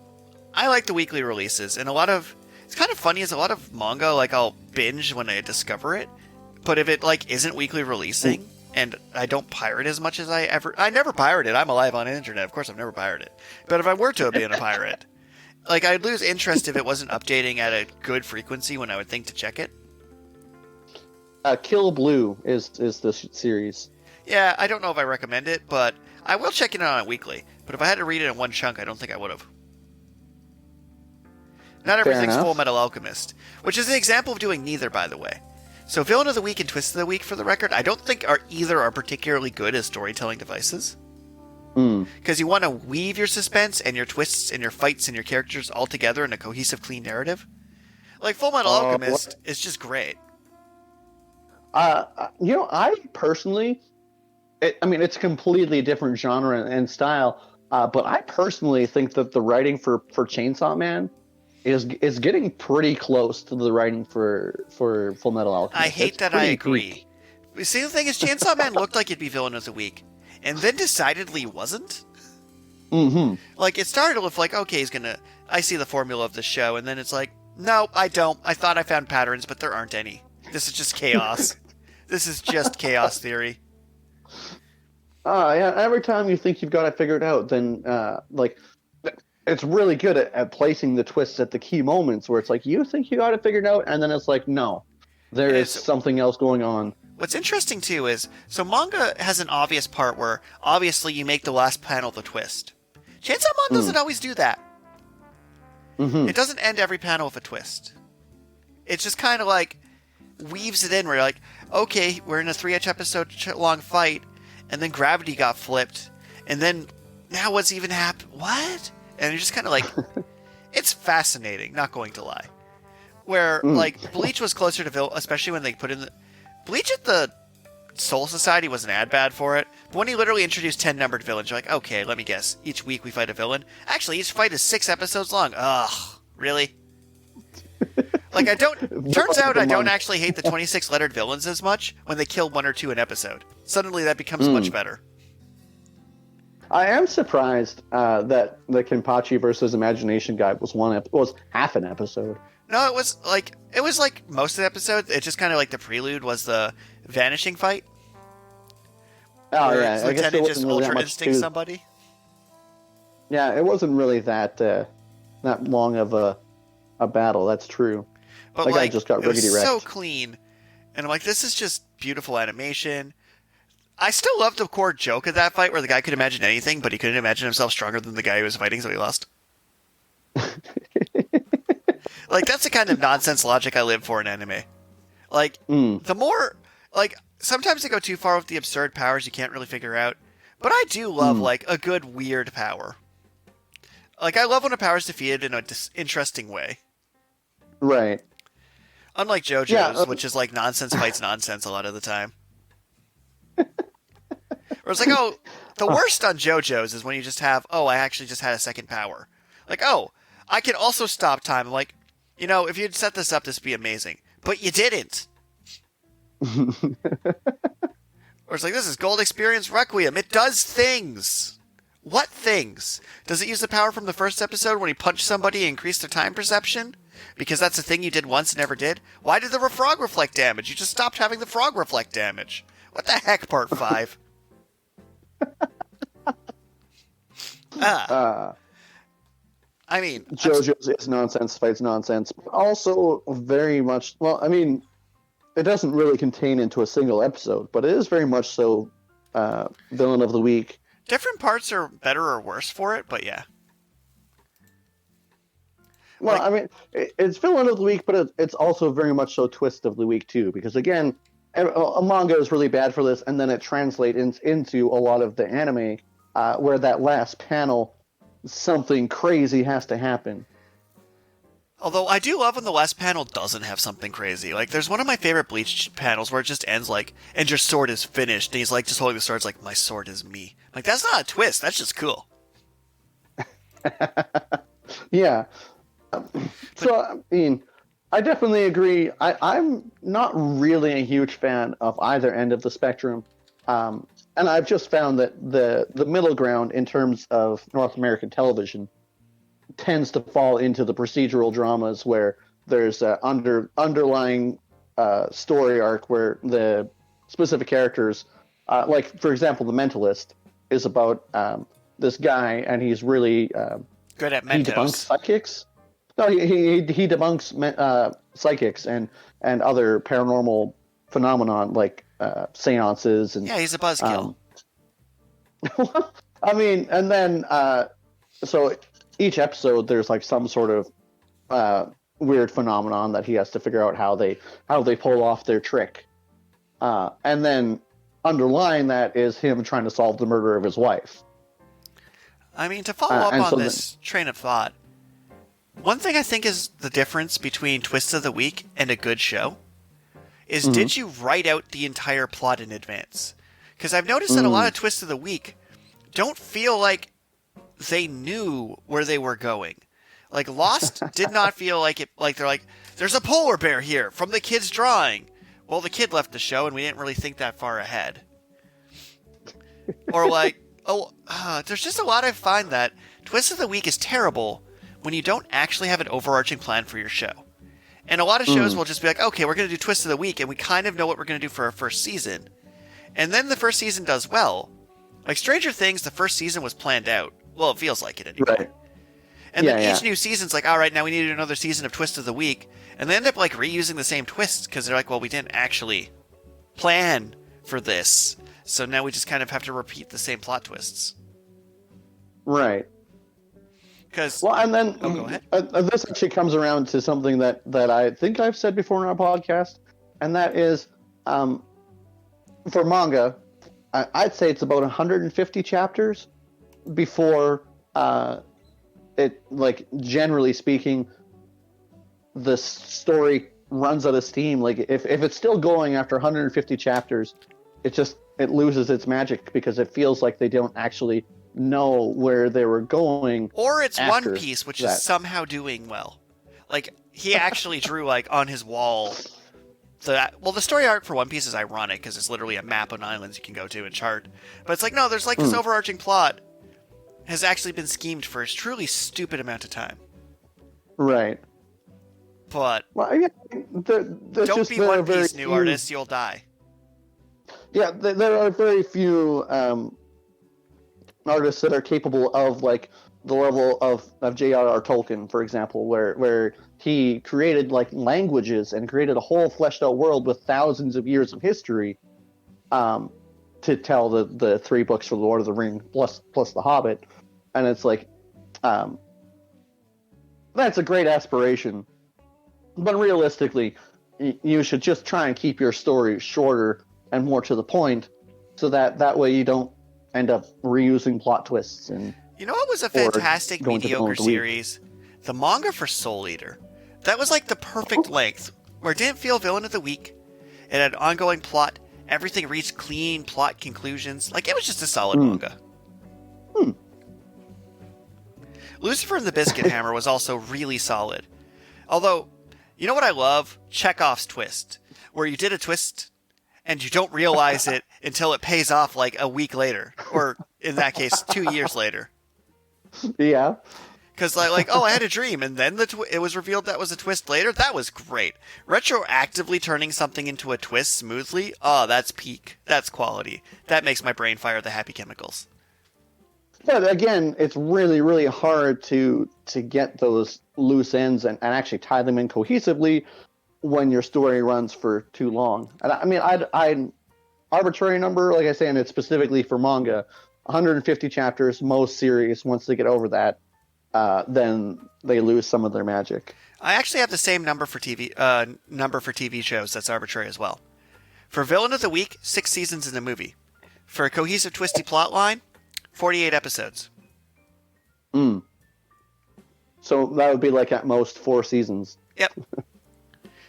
I like the weekly releases, and it's kind of funny, is a lot of manga, like, I'll binge when I discover it, but if it, like, isn't weekly releasing, and I don't pirate as much as I never pirate it. I'm alive on the internet. Of course I've never pirated. But if I were to be a pirate, like, I'd lose interest if it wasn't updating at a good frequency when I would think to check it. Kill Blue is the series. Yeah, I don't know if I recommend it, but I will check in on it weekly. But if I had to read it in one chunk, I don't think I would have. Not everything's Full Metal Alchemist, which is an example of doing neither, by the way. So Villain of the Week and Twist of the Week, for the record, I don't think either are particularly good as storytelling devices. Because you want to weave your suspense and your twists and your fights and your characters all together in a cohesive, clean narrative. Like, Full Metal Alchemist is just great. I personally, it's a completely different genre and style, but I personally think that the writing for Chainsaw Man is getting pretty close to the writing for Full Metal Alchemist. I hate that I agree. See, the thing is, Chainsaw Man looked like it'd be Villain of the Week, and then decidedly wasn't. Like, it started with, like, okay, I see the formula of the show, and then it's like, no, I don't. I thought I found patterns, but there aren't any. This is just chaos. This is just chaos theory. Yeah, every time you think you've got it figured out, then, it's really good at placing the twists at the key moments where it's like, you think you got it figured out, and then it's like, no, there is something else going on. What's interesting, too, is, so manga has an obvious part where, obviously, you make the last panel the twist. Chainsaw Man doesn't always do that. It doesn't end every panel with a twist. It's just kind of like, weaves it in where you're like, okay, we're in a 3-episode long fight, and then gravity got flipped, and then, now what's even happened? What? And you're just kind of like, it's fascinating, not going to lie. Where, like, Bleach was closer to Villain, especially when they put in Bleach at the Soul Society wasn't ad bad for it, but when he literally introduced 10 numbered villains, you're like, okay, let me guess. Each week we fight a villain? Actually, each fight is 6 episodes long. Ugh, really? Like, turns out I don't actually hate the 26-lettered villains as much when they kill 1 or 2 an episode. Suddenly that becomes much better. I am surprised that the Kenpachi versus Imagination guy was half an episode. No, it was like most of the episode. It just kind of like the prelude was the vanishing fight. Oh yeah, I guess Lieutenant just ultra instinct somebody. Yeah, it wasn't really that long of a battle. That's true. But that guy just got rickety wrecked. So clean, and I'm like, this is just beautiful animation. I still love the core joke of that fight where the guy could imagine anything, but he couldn't imagine himself stronger than the guy he was fighting, so he lost. Like, that's the kind of nonsense logic I live for in anime. Like, the more... Like, sometimes they go too far with the absurd powers you can't really figure out, but I do love, like, a good weird power. Like, I love when a power is defeated in an interesting way. Right. Unlike JoJo's, which is like nonsense fights nonsense a lot of the time. Where it's like, oh, the worst on JoJo's is when you just have, oh, I actually just had a second power. Like, oh, I can also stop time. I'm like, you know, if you'd set this up, this would be amazing. But you didn't. Or it's like, this is Gold Experience Requiem. It does things. What things? Does it use the power from the first episode when he punched somebody and increased their time perception? Because that's a thing you did once and never did? Why did the frog reflect damage? You just stopped having the frog reflect damage. What the heck, part 5? I mean... JoJo's is nonsense, fights nonsense. But also very much... Well, I mean, it doesn't really contain into a single episode, but it is very much so Villain of the Week. Different parts are better or worse for it, but yeah. Well, like, I mean, it's Villain of the Week, but it's also very much so Twist of the Week, too. Because, again, a manga is really bad for this, and then it translates into a lot of the anime, where that last panel, something crazy has to happen. Although, I do love when the last panel doesn't have something crazy. Like, there's one of my favorite Bleach panels where it just ends like, and your sword is finished, and he's like, just holding the sword, it's like, my sword is me. Like, that's not a twist, that's just cool. Yeah. So, I mean, I definitely agree. I'm not really a huge fan of either end of the spectrum. And I've just found that the middle ground in terms of North American television tends to fall into the procedural dramas where there's an underlying story arc where the specific characters, like, for example, The Mentalist is about this guy, and he's really... good at Mentos. He debunks psychics. No, he debunks psychics and other paranormal phenomenon like seances and... Yeah, he's a buzzkill. I mean, and then so each episode there's like some sort of weird phenomenon that he has to figure out how they pull off their trick, and then underlying that is him trying to solve the murder of his wife. I mean, to follow up on this train of thought, one thing I think is the difference between Twist of the Week and a good show is, did you write out the entire plot in advance? Because I've noticed that a lot of Twists of the Week don't feel like they knew where they were going. Like, Lost did not feel like it. Like, they're like, there's a polar bear here from the kid's drawing. Well, the kid left the show, and we didn't really think that far ahead. Or like, there's just a lot I find that Twist of the Week is terrible when you don't actually have an overarching plan for your show. And a lot of shows will just be like, okay, we're going to do Twist of the Week, and we kind of know what we're going to do for our first season. And then the first season does well. Like Stranger Things, the first season was planned out. Well, it feels like it anyway. Right. And then each new season's like, all right, now we need another season of Twist of the Week. And they end up like reusing the same twists because they're like, well, we didn't actually plan for this. So now we just kind of have to repeat the same plot twists. Right. Because and then go ahead. This actually comes around to something that I think I've said before in our podcast, and that is, for manga, I'd say it's about 150 chapters before it, like, generally speaking, the story runs out of steam. Like, if it's still going after 150 chapters, it loses its magic because it feels like they don't actually know where they were going. Or it's One Piece, which is somehow doing well. Like, he actually drew, like, on his wall. The story arc for One Piece is ironic because it's literally a map of islands you can go to and chart. But it's like, no, there's like this overarching plot has actually been schemed for a truly stupid amount of time. Right. But don't be One Piece, new artists, you'll die. Yeah, there are very few artists that are capable of, like, the level of J.R.R. Tolkien, for example, where he created, like, languages and created a whole fleshed out world with thousands of years of history, to tell the 3 books for the Lord of the Ring plus the Hobbit, and it's like, that's a great aspiration, but realistically, you should just try and keep your story shorter and more to the point, so that way you don't end up reusing plot twists. And you know what was a fantastic mediocre series? The manga for Soul Eater. That was like the perfect length, where it didn't feel villain of the week. It had ongoing plot. Everything reached clean plot conclusions. Like, it was just a solid manga. Lucifer and the Biscuit Hammer was also really solid. Although, you know what I love? Chekhov's twist. Where you did a twist, and you don't realize it until it pays off like a week later. Or, in that case, 2 years later. Yeah. Because, like, oh, I had a dream, and then it was revealed that was a twist later? That was great. Retroactively turning something into a twist smoothly? Oh, that's peak. That's quality. That makes my brain fire the happy chemicals. Yeah, again, it's really, really hard to get those loose ends and actually tie them in cohesively when your story runs for too long. And I mean, I'd arbitrary number, like I say, and it's specifically for manga, 150 chapters, most series. Once they get over that, then they lose some of their magic. I actually have the same number for TV shows. That's arbitrary as well. For Villain of the Week, 6 seasons in the movie. For a cohesive, twisty plot line, 48 episodes. So that would be like at most 4 seasons. Yep.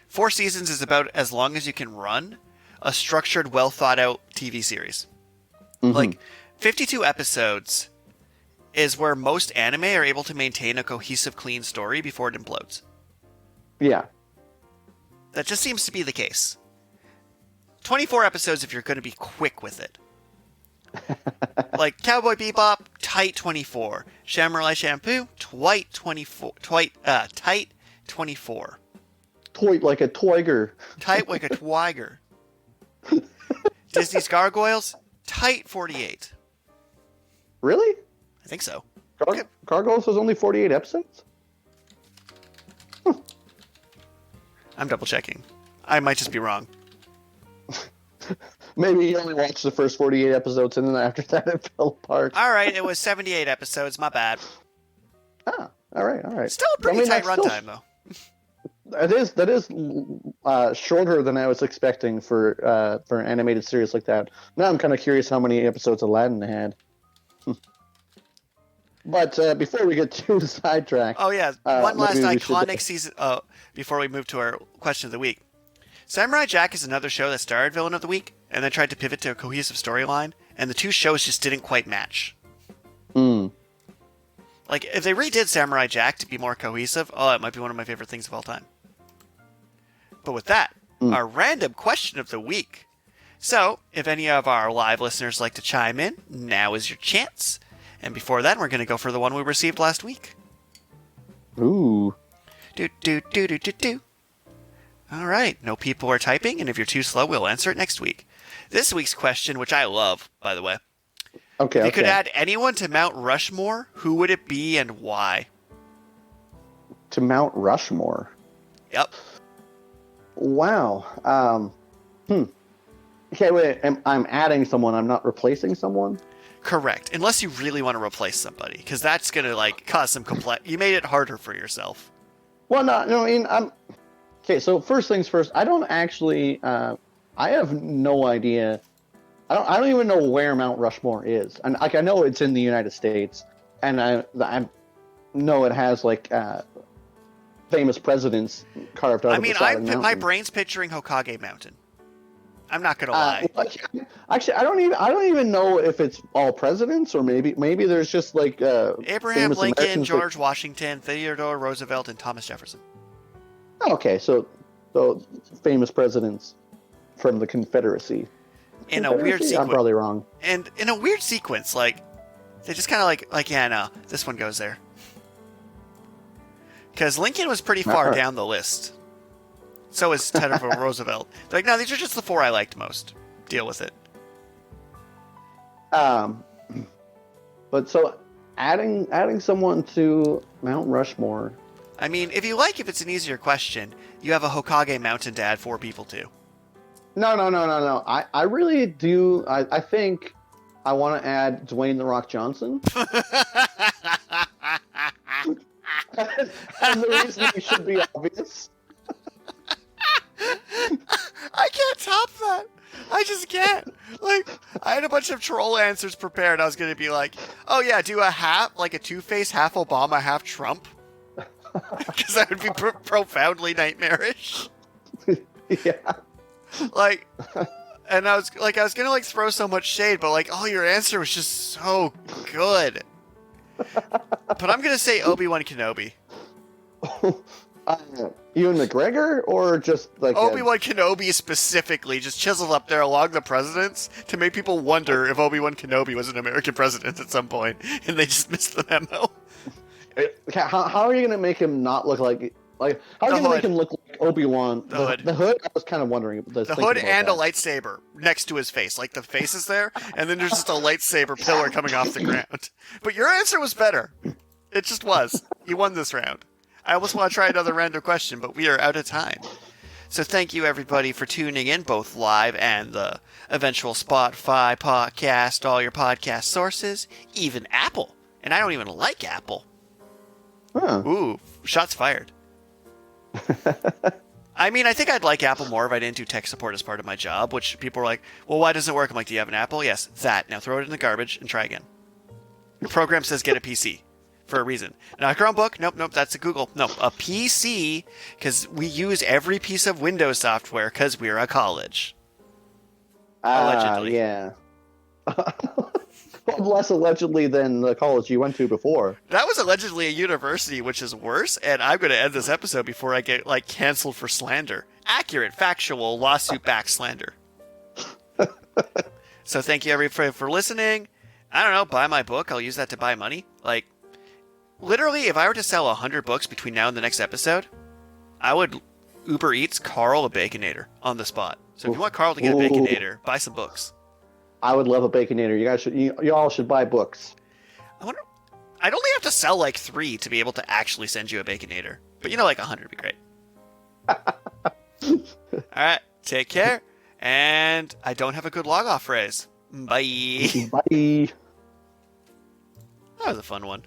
4 seasons is about as long as you can run a structured, well thought out TV series. Like 52 episodes is where most anime are able to maintain a cohesive, clean story before it implodes. Yeah. That just seems to be the case. 24 episodes if you're going to be quick with it. Like Cowboy Bebop, tight 24. Samurai Champloo, tight 24. Tight 24. Toy like a toiger. Tight like a twiger. Disney's Gargoyles, tight 48. Really? I think so. Gargoyles was only 48 episodes? I'm double checking. I might just be wrong. Maybe you only watched the first 48 episodes and then after that it fell apart. All right, it was 78 episodes. My bad. Ah, all right. Still a pretty tight runtime, though. That is shorter than I was expecting for an animated series like that. Now I'm kind of curious how many episodes Aladdin had. But before we get too sidetracked... Oh, yeah. One last iconic season... before we move to our question of the week. Samurai Jack is another show that starred Villain of the Week, and then tried to pivot to a cohesive storyline, and the two shows just didn't quite match. Like, if they redid Samurai Jack to be more cohesive, it might be one of my favorite things of all time. But with that, our random question of the week. So, if any of our live listeners like to chime in, now is your chance. And before that, we're going to go for the one we received last week. Ooh. Do. All right, no people are typing, and if you're too slow, we'll answer it next week. This week's question, which I love, by the way. Okay. If you could add anyone to Mount Rushmore, who would it be and why? To Mount Rushmore? Yep. Wow. Okay, wait. I'm adding someone. I'm not replacing someone? Correct. Unless you really want to replace somebody, because that's going to cause some You made it harder for yourself. Well, no. I mean, okay, so first things first. I don't actually. I have no idea. I don't even know where Mount Rushmore is. And I know it's in the United States, and I know it has famous presidents carved out. I mean, my brain's picturing Hokage Mountain. I'm not gonna lie. Actually, I don't even know if it's all presidents or maybe there's just Abraham Lincoln, George Washington, Theodore Roosevelt, and Thomas Jefferson. Okay, so famous presidents from the Confederacy. In a weird sequence. I'm probably wrong. And in a weird sequence, they just kind of yeah, no, this one goes there. Because Lincoln was pretty far down the list. So is Theodore Roosevelt. They're like, no, these are just the 4 I liked most. Deal with it. But so adding someone to Mount Rushmore. I mean, if it's an easier question, you have a Hokage Mountain to add 4 people to. No. I really do. I think I want to add Dwayne the Rock Johnson. And the reason he should be obvious. I can't top that. I just can't. Like, I had a bunch of troll answers prepared. I was going to be like, oh yeah, do a half, like a two-face, half Obama, half Trump. Because that would be profoundly nightmarish. Yeah. Like, and I was going to like throw so much shade, but like, oh, your answer was just so good. But I'm going to say Obi-Wan Kenobi. Ewan McGregor, or just like Obi-Wan Kenobi specifically, just chiseled up there along the presidents to make people wonder if Obi-Wan Kenobi was an American president at some point, and they just missed the memo. How are you going to make him not look like how are you going to make him look like Obi-Wan? The hood. I was kind of wondering. The hood and a lightsaber next to his face, like the face is there, and then there's just a lightsaber pillar coming off the ground. But your answer was better. It just was. You won this round. I almost want to try another random question, but we are out of time. So thank you, everybody, for tuning in, both live and the eventual Spotify podcast, all your podcast sources, even Apple. And I don't even like Apple. Huh. Ooh, shots fired. I mean, I think I'd like Apple more if I didn't do tech support as part of my job, which people are like, well, why doesn't it work? I'm like, do you have an Apple? Yes, that. Now throw it in the garbage and try again. Your program says get a PC. For a reason. Not a Chromebook. Nope. That's a Google. No, a PC, because we use every piece of Windows software because we're a college. Allegedly. Yeah. Less allegedly than the college you went to before. That was allegedly a university, which is worse, and I'm going to end this episode before I get, like, canceled for slander. Accurate, factual, lawsuit-backed slander. So thank you, everybody, for listening. I don't know, buy my book. I'll use that to buy money. Like, literally, if I were to sell 100 books between now and the next episode, I would Uber Eats Karl a Baconator on the spot. So if you want Karl to get a Baconator, buy some books. I would love a Baconator. You guys should, you all should buy books. I wonder, I'd only have to sell like 3 to be able to actually send you a Baconator. But like 100 would be great. All right, take care. And I don't have a good log off phrase. Bye. Bye. That was a fun one.